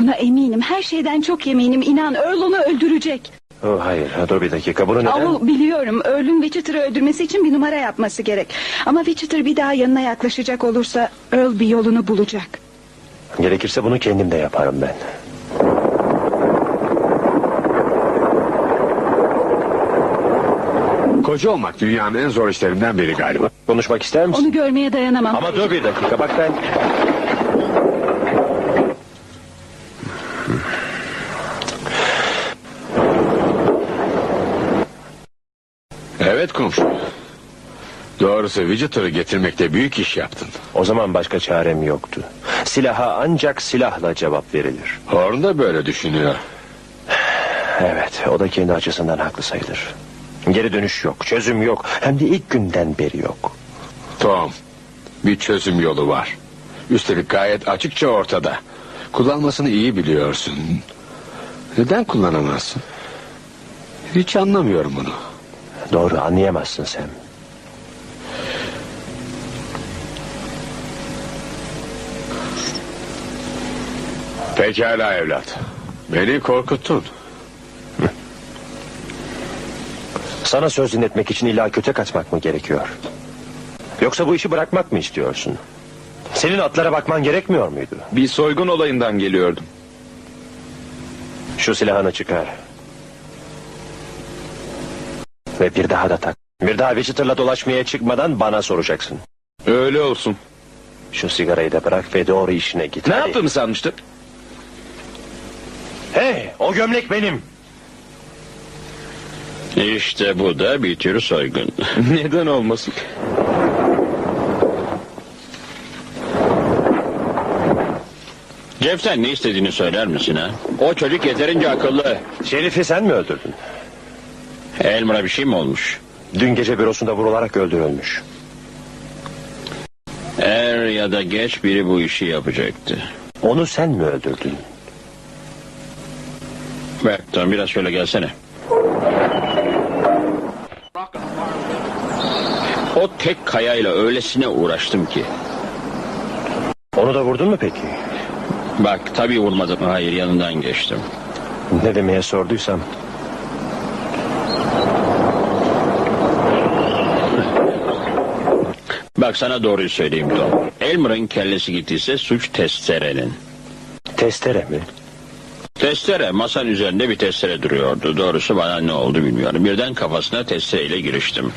Buna eminim, her şeyden çok eminim. İnan, Earl onu öldürecek. Oh, hayır, dur bir dakika. Bunu neden? Biliyorum, Earl'ün Witcher'ı öldürmesi için bir numara yapması gerek. Ama Witcher bir daha yanına yaklaşacak olursa Earl bir yolunu bulacak. Gerekirse bunu kendim de yaparım ben. Koca olmak dünyanın en zor işlerinden biri galiba. Konuşmak ister misin? Onu görmeye dayanamam. Ama dur bir dakika, bak ben... Evet komşu. Doğrusu Widgeter'ı getirmekte büyük iş yaptın. O zaman başka çarem yoktu. Silaha ancak silahla cevap verilir. Horn da böyle düşünüyor. Evet, o da kendi açısından haklı sayılır. Geri dönüş yok, çözüm yok. Hem de ilk günden beri yok. Tom, bir çözüm yolu var. Üstelik gayet açıkça ortada. Kullanmasını iyi biliyorsun. Neden kullanamazsın? Hiç anlamıyorum bunu. Doğru, anlayamazsın sen. Pekala evlat. Beni korkuttun. Sana söz dinletmek için illa kötek açmak mı gerekiyor? Yoksa bu işi bırakmak mı istiyorsun? Senin atlara bakman gerekmiyor muydu? Bir soygun olayından geliyordum. Şu silahını çıkar. Ve bir daha da tak. Bir daha Witcher'la dolaşmaya çıkmadan bana soracaksın. Öyle olsun. Şu sigarayı da bırak ve doğru işine git. Ne hadi. yaptığımı sanmıştın? Hey, o gömlek benim. İşte bu da bir tür soygun. Neden olmasın? Jeff, sen ne istediğini söyler misin ha? O çocuk yeterince akıllı. Şerif'i sen mi öldürdün? Elmer'a bir şey mi olmuş? Dün gece bürosunda vurularak öldürülmüş. Er ya da geç biri bu işi yapacaktı. Onu sen mi öldürdün? Berkton biraz şöyle gelsene. O tek kayayla öylesine uğraştım ki. Onu da vurdun mu peki? Bak tabii vurmadım. Hayır, yanından geçtim. Ne demeye sorduysam. Bak sana doğruyu söyleyeyim Tom. Elmer'ın kellesi gittiyse suç testerenin. Testere mi? Testere, masanın üzerinde bir testere duruyordu. Doğrusu bana ne oldu bilmiyorum. Birden kafasına testereyle giriştim.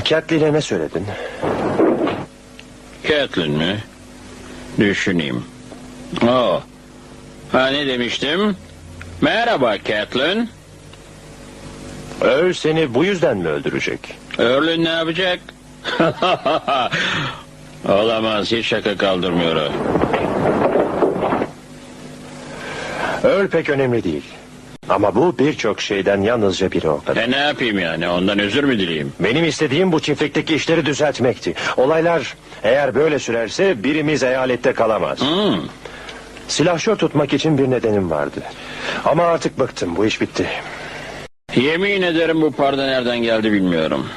Catelyn'e ne söyledin? Catelyn mi? Düşüneyim. Oh. Ha, ne demiştim? Merhaba Catelyn. Earl seni bu yüzden mi öldürecek? Earl'ün ne yapacak? Olamaz, hiç şaka kaldırmıyor o. Earl pek önemli değil. Ama bu birçok şeyden yalnızca biri o kadar. Ne yapayım yani, ondan özür mü dileyeyim? Benim istediğim bu çiftlikteki işleri düzeltmekti. Olaylar eğer böyle sürerse birimiz eyalette kalamaz. Silahşör tutmak için bir nedenim vardı. Ama artık bıktım, bu iş bitti. Yemin ederim bu parda nereden geldi bilmiyorum.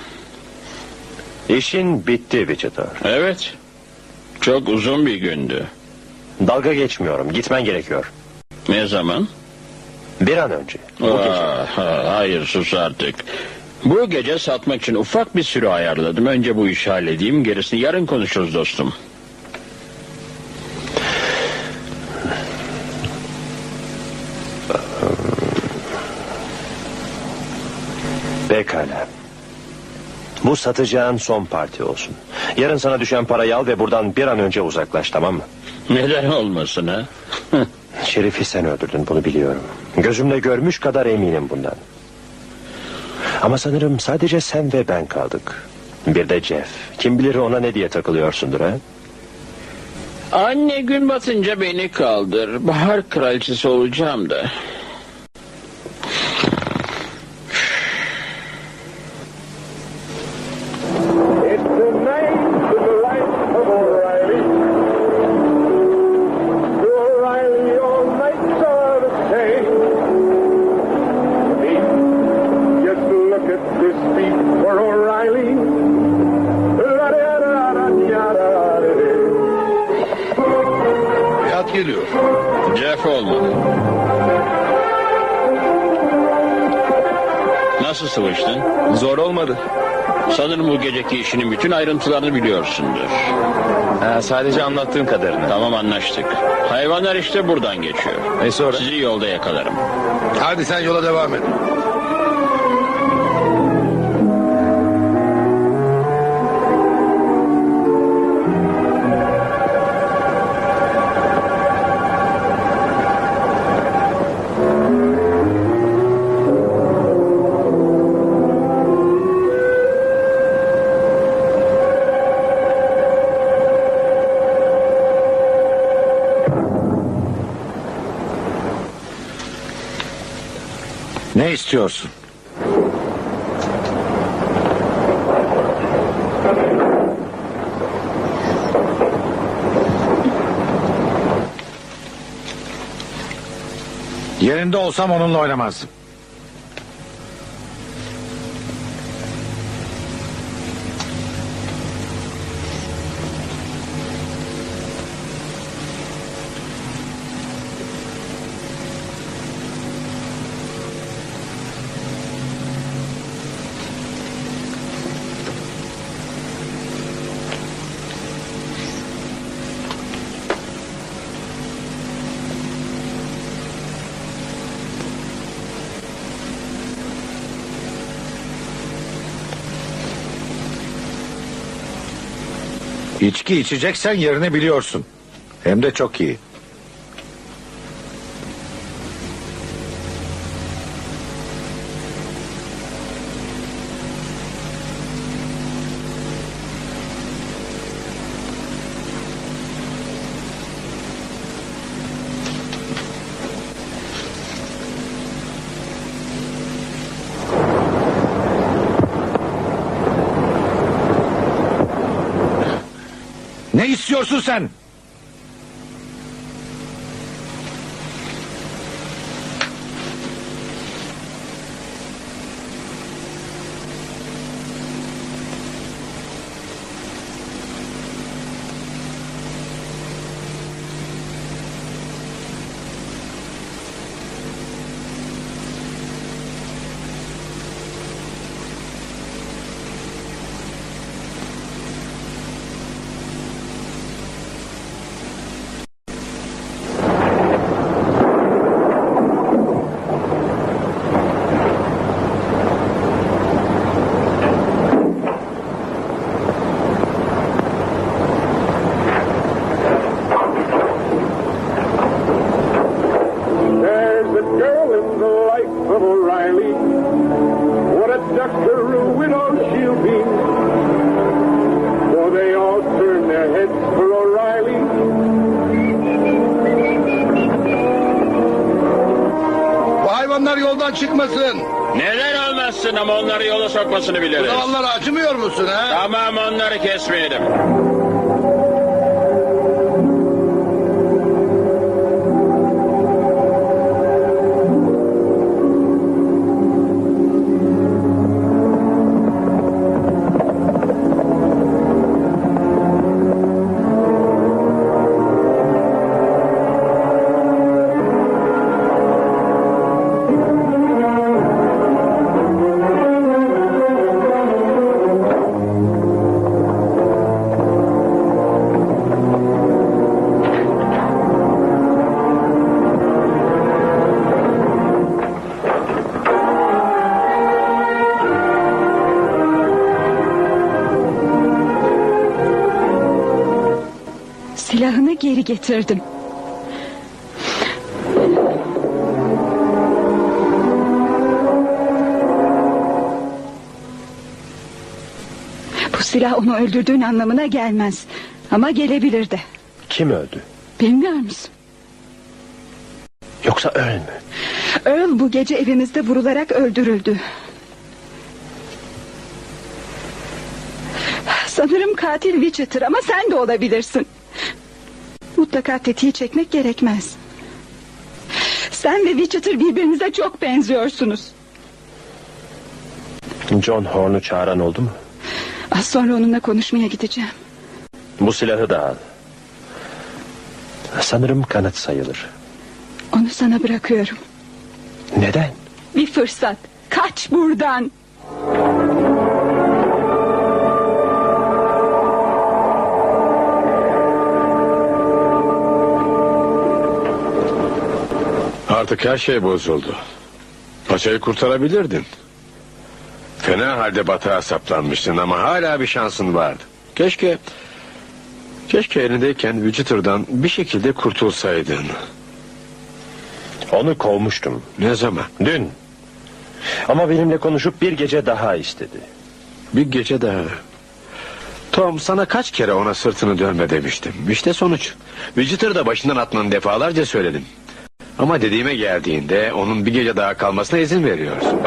İşin bitti Wichita. Evet. Çok uzun bir gündü. Dalga geçmiyorum, gitmen gerekiyor. Ne zaman? Bir an önce. Bu gece. Hayır, sus artık. Bu gece satmak için ufak bir sürü ayarladım. Önce bu işi halledeyim, gerisini yarın konuşuruz dostum. Pekala. Bu satacağın son parti olsun. Yarın sana düşen parayı al ve buradan bir an önce uzaklaş, tamam mı? Neden olmasın ha? Şerif'i sen öldürdün, bunu biliyorum. Gözümle görmüş kadar eminim bundan. Ama sanırım sadece sen ve ben kaldık. Bir de Jeff. Kim bilir ona ne diye takılıyorsundur ha? Anne, gün batınca beni kaldır. Bahar kraliçesi olacağım da. Geliyor. Jeff olmalı. Nasıl sıvıştın? Zor olmadı. Sanırım bu geceki işinin bütün ayrıntılarını biliyorsundur. Sadece anlattığım kadarını. Tamam, anlaştık. Hayvanlar işte buradan geçiyor. Sonra? Sizi yolda yakalarım. Hadi sen yola devam et. Ne istiyorsun? Yerinde olsam onunla oynamazdım. İçki içeceksen yerini biliyorsun. Hem de çok iyi. Ne istiyorsun sen? zamanlar yoldan çıkmasın. Neden olmazsın ama onları yola sokmasını Bu biliriz. zamanlar acımıyor musun ha? Tamam, onları kesmeyelim. Silahını geri getirdim. Bu silah onu öldürdüğün anlamına gelmez. Ama gelebilirdi. Kim öldü? Bilmiyor musun? Yoksa Earl mü? Earl bu gece evimizde vurularak öldürüldü. Sanırım katil Wichiter ama sen de olabilirsin. Mutlaka tetiği çekmek gerekmez. Sen ve Wichiter birbirinize çok benziyorsunuz. John Horn'u çağıran oldu mu? Az sonra onunla konuşmaya gideceğim. Bu silahı da al. Sanırım kanıt sayılır. Onu sana bırakıyorum. Neden? Bir fırsat. Kaç buradan. Artık her şey bozuldu. Paçayı kurtarabilirdin. Fena halde batağa saplanmıştın ama hala bir şansın vardı. Keşke elindeyken Wichiter'dan bir şekilde kurtulsaydın. Onu kovmuştum. Ne zaman? Dün. Ama benimle konuşup bir gece daha istedi. Bir gece daha. Tom, sana kaç kere ona sırtını dönme demiştim. İşte sonuç. Wichiter'ı da başından atmanı defalarca söyledim. Ama dediğime geldiğinde onun bir gece daha kalmasına izin veriyorsun.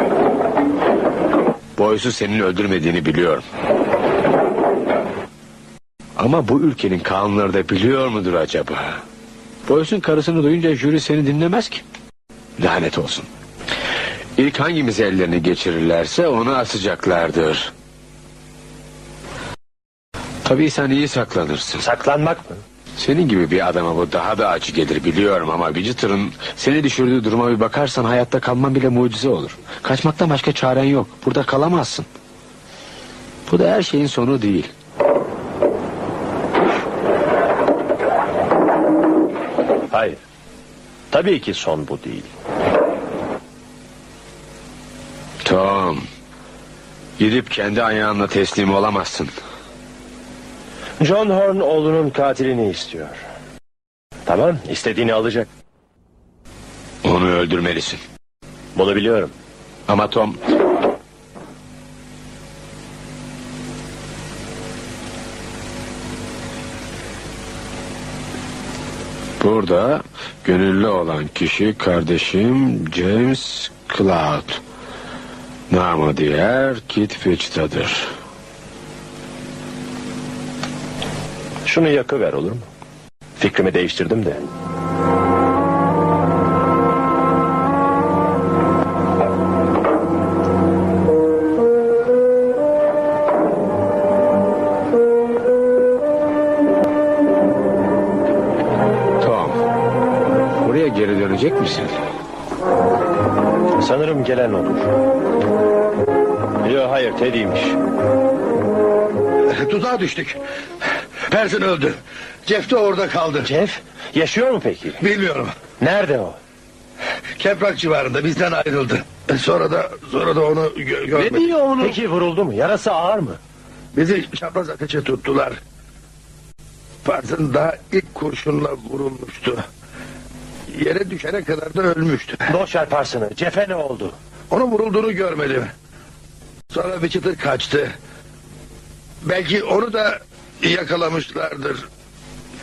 Boyce'u senin öldürmediğini biliyorum. Ama bu ülkenin kanunları da biliyor mudur acaba? Boyce'un karısını duyunca jüri seni dinlemez ki. Lanet olsun. İlk hangimiz ellerini geçirirlerse onu asacaklardır. Tabii sen iyi saklanırsın. Saklanmak mı? Senin gibi bir adama bu daha da acı gelir biliyorum ama Wichiter'ın seni düşürdüğü duruma bir bakarsan hayatta kalman bile mucize olur. Kaçmaktan başka çaren yok. Burada kalamazsın. Bu da her şeyin sonu değil. Hayır. Tabii ki son bu değil. Tom, gidip kendi ayağınla teslim olamazsın. John Horn oğlunun katilini istiyor. Tamam, istediğini alacak. Onu öldürmelisin. Bunu biliyorum. Ama Tom... Burada gönüllü olan kişi kardeşim James Cloud. Namı diğer Kit Wichiter'dır. Şunu yakıver olur mu? Fikrimi değiştirdim de. Tom, buraya geri dönecek misin? Sanırım gelen olur. Yok, hayır, Teddy'ymiş. Tuzağa düştük. Persin öldü. Jeff de orada kaldı. Jeff? Yaşıyor mu peki? Bilmiyorum. Nerede o? Keprak civarında bizden ayrıldı. Sonra da onu görmedim. Ne diyor onu? Peki vuruldu mu? Yarası ağır mı? Bizi çapraz ateşe tuttular. Persin daha ilk kurşunla vurulmuştu. Yere düşene kadar da ölmüştü. Boş ver Parson'ı. Jeff'e ne oldu? Onun vurulduğunu görmedim. Sonra Wichiter kaçtı. Belki onu da yakalamışlardır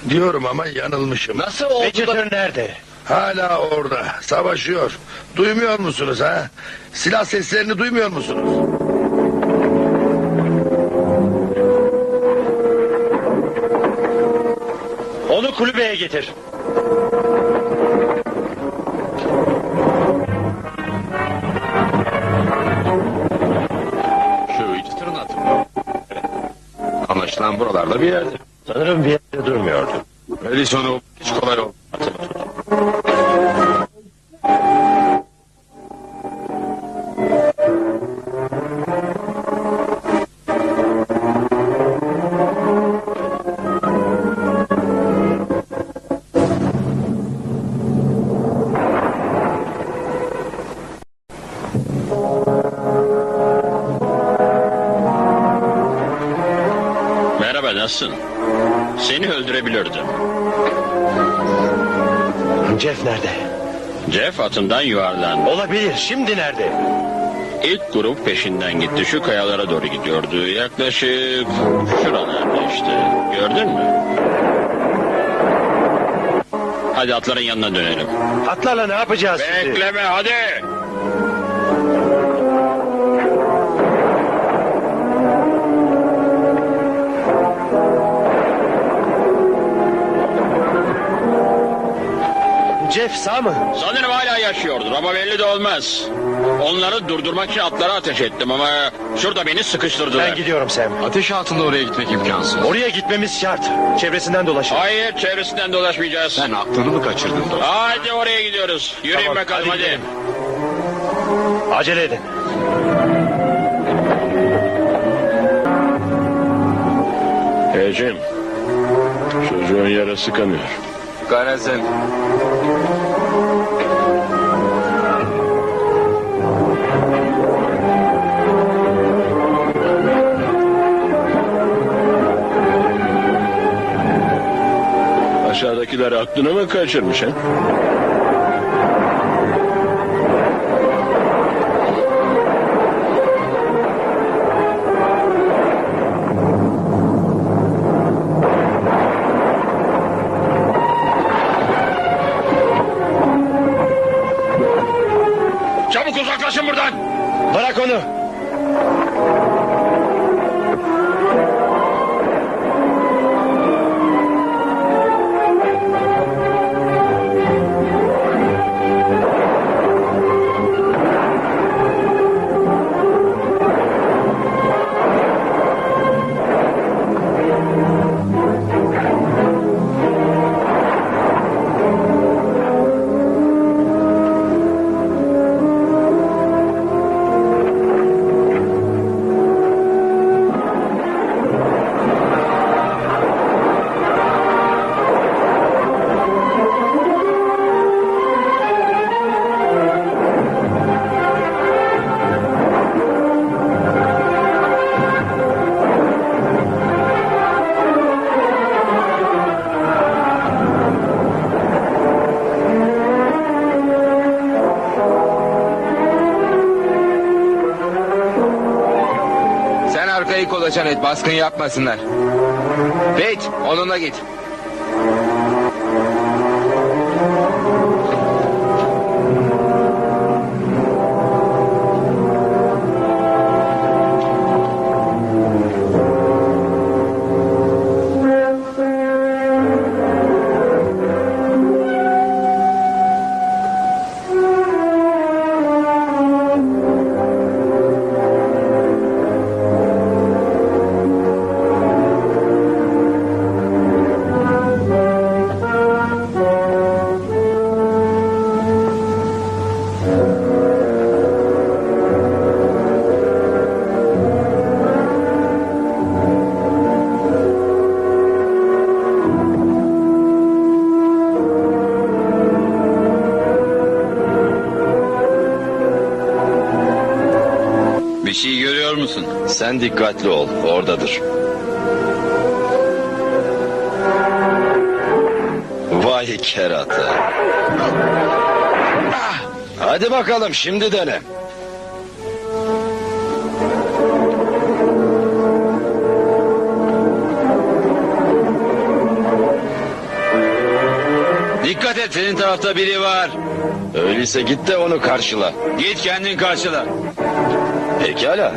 diyorum ama yanılmışım. Nasıl oldu Wichiter nerede? Hala orada savaşıyor. Duymuyor musunuz ha? Silah seslerini duymuyor musunuz? Onu kulübeye getir. Şu Witcher'ın atı mı? Anlaşılan buralarda bir yerde. Sanırım bir yerde durmuyordu. Madison'u hiç kolay olmadı. Merhaba, nasılsın? Seni öldürebilirdim. Jeff nerede? Jeff atından yuvarlandı. Olabilir. Şimdi nerede? İlk grup peşinden gitti. Şu kayalara doğru gidiyordu. Yaklaşık şuralarda işte. Gördün mü? Hadi atların yanına dönelim. Atlarla ne yapacağız şimdi? Bekleme hadi. Jeff sağ mı? Sanırım hala yaşıyordur ama belli de olmaz. Onları durdurmak için atlara ateş ettim ama şurada beni sıkıştırdılar. Ben gidiyorum Sam. Ateş altında oraya gitmek imkansız. Oraya gitmemiz şart. Çevresinden dolaşalım. Hayır, çevresinden dolaşmayacağız. Sen aklını mı kaçırdın dostum? Hadi oraya gidiyoruz. Yürüyün Tamam, bakalım hadi. gidelim. Acele edin. Hey Jim. Çocuğun yarası kanıyor. Kanasın. Aşağıdakiler aklını mı kaçırmış ha? Çabuk uzaklaşın buradan. Bırak onu. Sen arkayı kolaçan et, baskın yapmasınlar. Pete, onunla git. Bir şey görüyor musun? Sen dikkatli ol, oradadır. Vay kerata. Hadi bakalım şimdi dene. Dikkat et, senin tarafta biri var. Öyleyse git de onu karşıla. Git kendin karşıla. Pekala.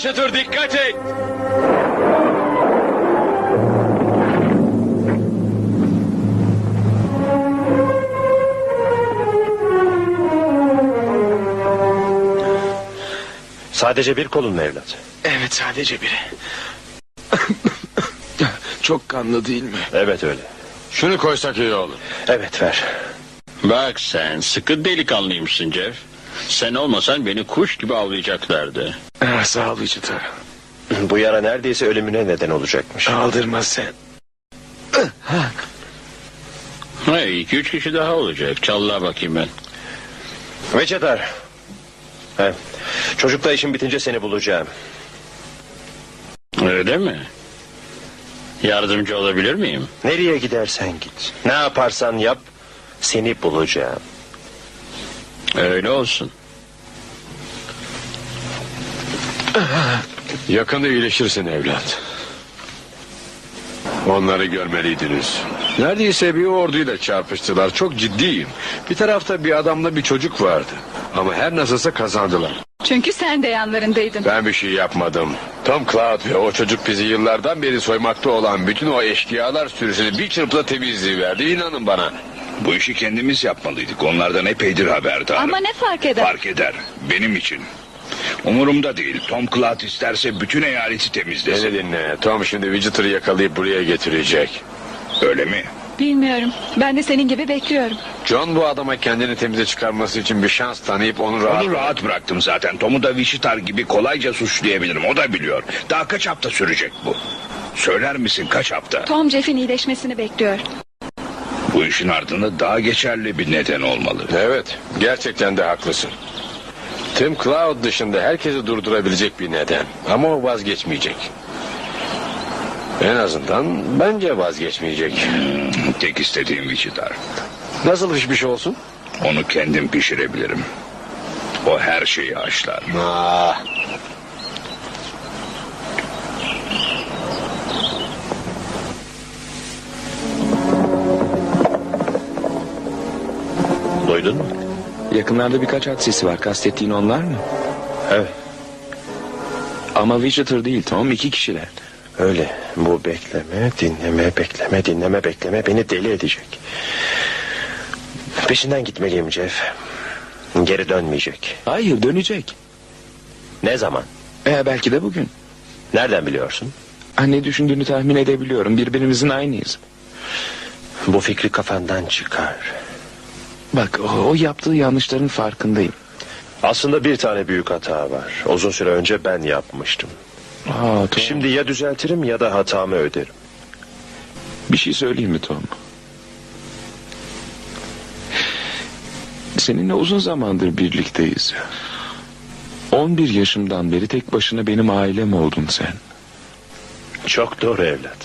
Witcher, dikkat et! Sadece bir kolun mu evlat? Evet, sadece biri. Çok kanlı değil mi? Evet öyle. Şunu koysak iyi olur. Evet ver. Bak sen sıkı delikanlıymışsın Jeff. Sen olmasan beni kuş gibi avlayacaklardı. Sağ ol Wichita. Bu yara neredeyse ölümüne neden olacakmış. Aldırma sen. Hey, 2-3 kişi daha olacak. Çalla bakayım ben. Veçetar. Çocukla işim bitince seni bulacağım. Öyle mi? Yardımcı olabilir miyim? Nereye gidersen git. Ne yaparsan yap. Seni bulacağım. Öyle olsun. Yakında iyileşirsin evlat. Onları görmeliydiniz. Neredeyse bir orduyla çarpıştılar. Çok ciddiyim. Bir tarafta bir adamla bir çocuk vardı. Ama her nasılsa kazandılar. Çünkü sen de yanlarındaydın. Ben bir şey yapmadım. Tom Cloud ve o çocuk bizi yıllardan beri soymakta olan bütün o eşkıyalar sürüsünü bir çırpıda temizliğiverdi. İnanın bana. Bu işi kendimiz yapmalıydık. Onlardan epeydir haberdarım. Ama ne fark eder? Fark eder. Benim için. Umurumda değil. Tom Cloud isterse bütün eyaleti temizlesin. Beni dinle. Tom şimdi Widget'ı yakalayıp buraya getirecek. Öyle mi? Bilmiyorum. Ben de senin gibi bekliyorum. John bu adama kendini temize çıkarması için bir şans tanıyıp onu rahat bıraktım zaten. Tom'u da Wichita gibi kolayca suçlayabilirim. O da biliyor. Daha kaç hafta sürecek bu? Söyler misin kaç hafta? Tom Jeff'in iyileşmesini bekliyor. Bu işin ardında daha geçerli bir neden olmalı. Evet, gerçekten de haklısın. Tim Cloud dışında herkesi durdurabilecek bir neden. Ama o vazgeçmeyecek. En azından bence vazgeçmeyecek. Tek istediğim Wichita. Nasıl hiçbir şey olsun? Onu kendim pişirebilirim. O her şeyi haşlar. Duydun mu? Yakınlarda birkaç at sesi var. Kastettiğin onlar mı? Evet. Ama Widgeter değil Tom. 2 kişiler. Öyle. Bu bekleme, dinleme beni deli edecek. Peşinden gitmeliyim Jeff. Geri dönmeyecek. Hayır, dönecek. Ne zaman? Belki de bugün. Nereden biliyorsun? Ne düşündüğünü tahmin edebiliyorum. Birbirimizin aynıyız. Bu fikri kafandan çıkar. Bak, o yaptığı yanlışların farkındayım. Aslında bir tane büyük hata var. Uzun süre önce ben yapmıştım. Şimdi ya düzeltirim ya da hatamı öderim. Bir şey söyleyeyim mi Tom? Seninle uzun zamandır birlikteyiz. 11 yaşımdan beri tek başına benim ailem oldun sen. Çok doğru evlat.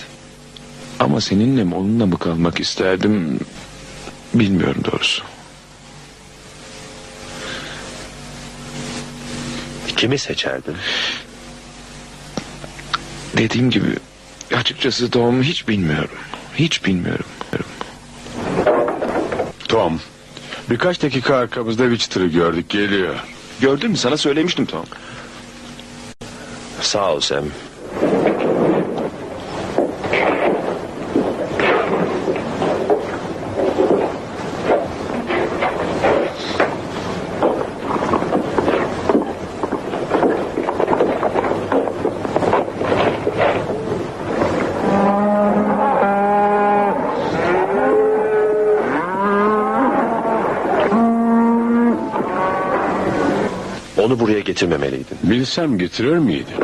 Ama seninle mi onunla mı kalmak isterdim bilmiyorum doğrusu. Kimi seçerdin? Dediğim gibi açıkçası Tom hiç bilmiyorum. Hiç bilmiyorum. Tom, birkaç dakika arkamızda Widget'ı gördük, geliyor. Gördün mü? Sana söylemiştim Tom. Sağ ol Sam. Onu buraya getirmemeliydin. Bilsem getirir miydim?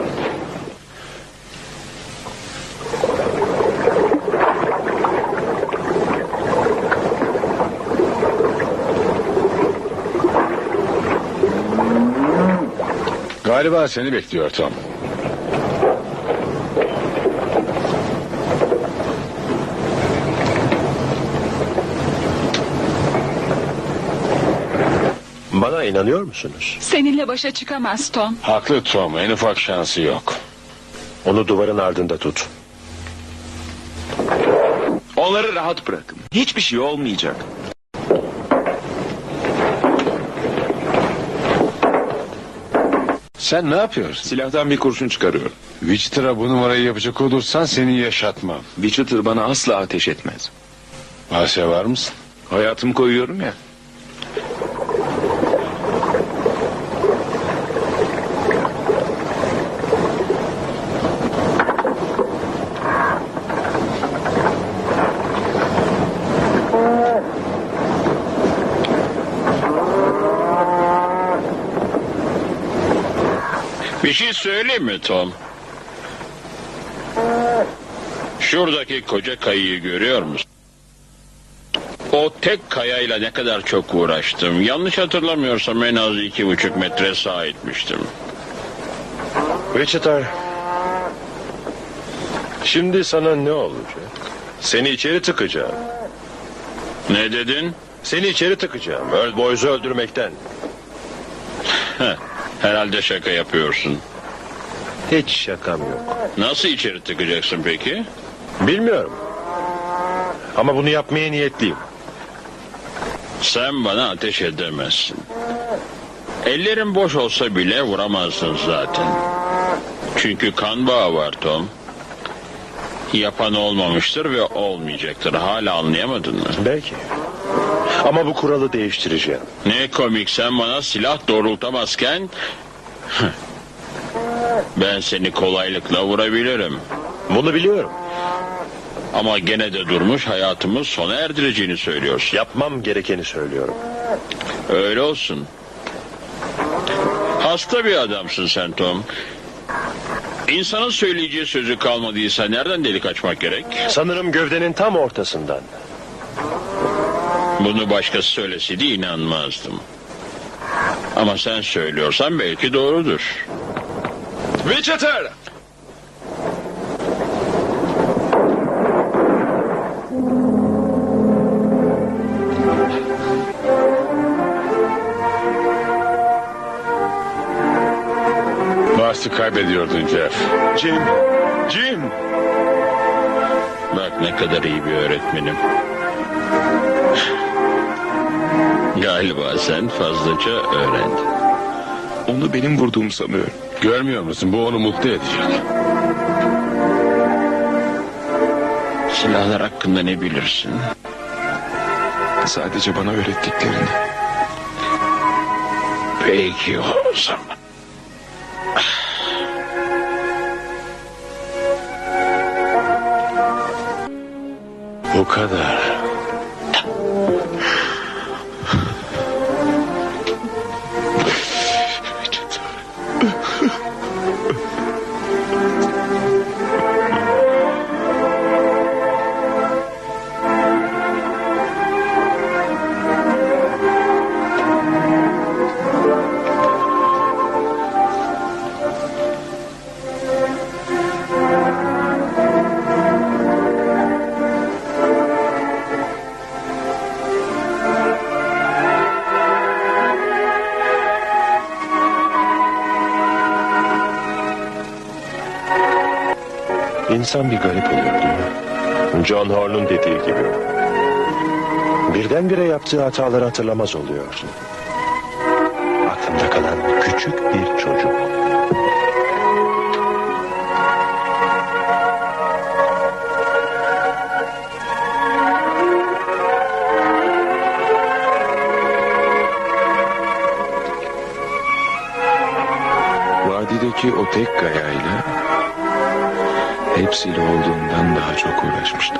Galiba seni bekliyor Tom. Bana inanıyor musunuz? Seninle başa çıkamaz Tom. Haklı Tom, en ufak şansı yok. Onu duvarın ardında tut. Onları rahat bırakın. Hiçbir şey olmayacak. Sen ne yapıyorsun? Silahtan bir kurşun çıkarıyorum. Widget'a bu numarayı yapacak olursan seni yaşatmam. Widgeter bana asla ateş etmez. Asya var mısın? Hayatımı koyuyorum ya. Bir şey söyleyeyim mi Tom? Şuradaki koca kayayı görüyor musun? O tek kayayla ne kadar çok uğraştım. Yanlış hatırlamıyorsam en az 2,5 metre sağa itmiştim. Wichita, şimdi sana ne olacak? Seni içeri tıkacağım. Ne dedin? Seni içeri tıkacağım. Boyzu öldürmekten. Herhalde şaka yapıyorsun. Hiç şakam yok. Nasıl içeri tıkacaksın peki? Bilmiyorum. Ama bunu yapmaya niyetliyim. Sen bana ateş edemezsin. Ellerin boş olsa bile vuramazsın zaten. Çünkü kan bağı var Tom. Yapan olmamıştır ve olmayacaktır. Hala anlayamadın mı? Belki. Ama bu kuralı değiştireceğim. Ne komik, sen bana silah doğrultamazken ben seni kolaylıkla vurabilirim. Bunu biliyorum. Ama gene de durmuş hayatımı sona erdireceğini söylüyorsun. Yapmam gerekeni söylüyorum. Öyle olsun. Hasta bir adamsın sen Tom. İnsanın söyleyeceği sözü kalmadıysa nereden delik açmak gerek? Sanırım gövdenin tam ortasından. Bunu başkası söyleseydi inanmazdım. Ama sen söylüyorsan belki doğrudur. Witcher! Bahsi kaybediyordun Jeff. Jim! Bak ne kadar iyi bir öğretmenim. Galiba sen fazlaca öğrendin. Onu benim vurduğumu sanıyor. Görmüyor musun? Bu onu mutlu edecek. Silahlar hakkında ne bilirsin? Sadece bana öğrettiklerini. Peki o zaman. Bu kadar. İnsan bir garip oluyor değil mi? John Horn'un dediği gibi. Birdenbire yaptığı hataları hatırlamaz oluyorsun. Aklımda kalan küçük bir çocuk. Vadideki o tek kayayla hepsiyle olduğundan daha çok uğraşmıştı.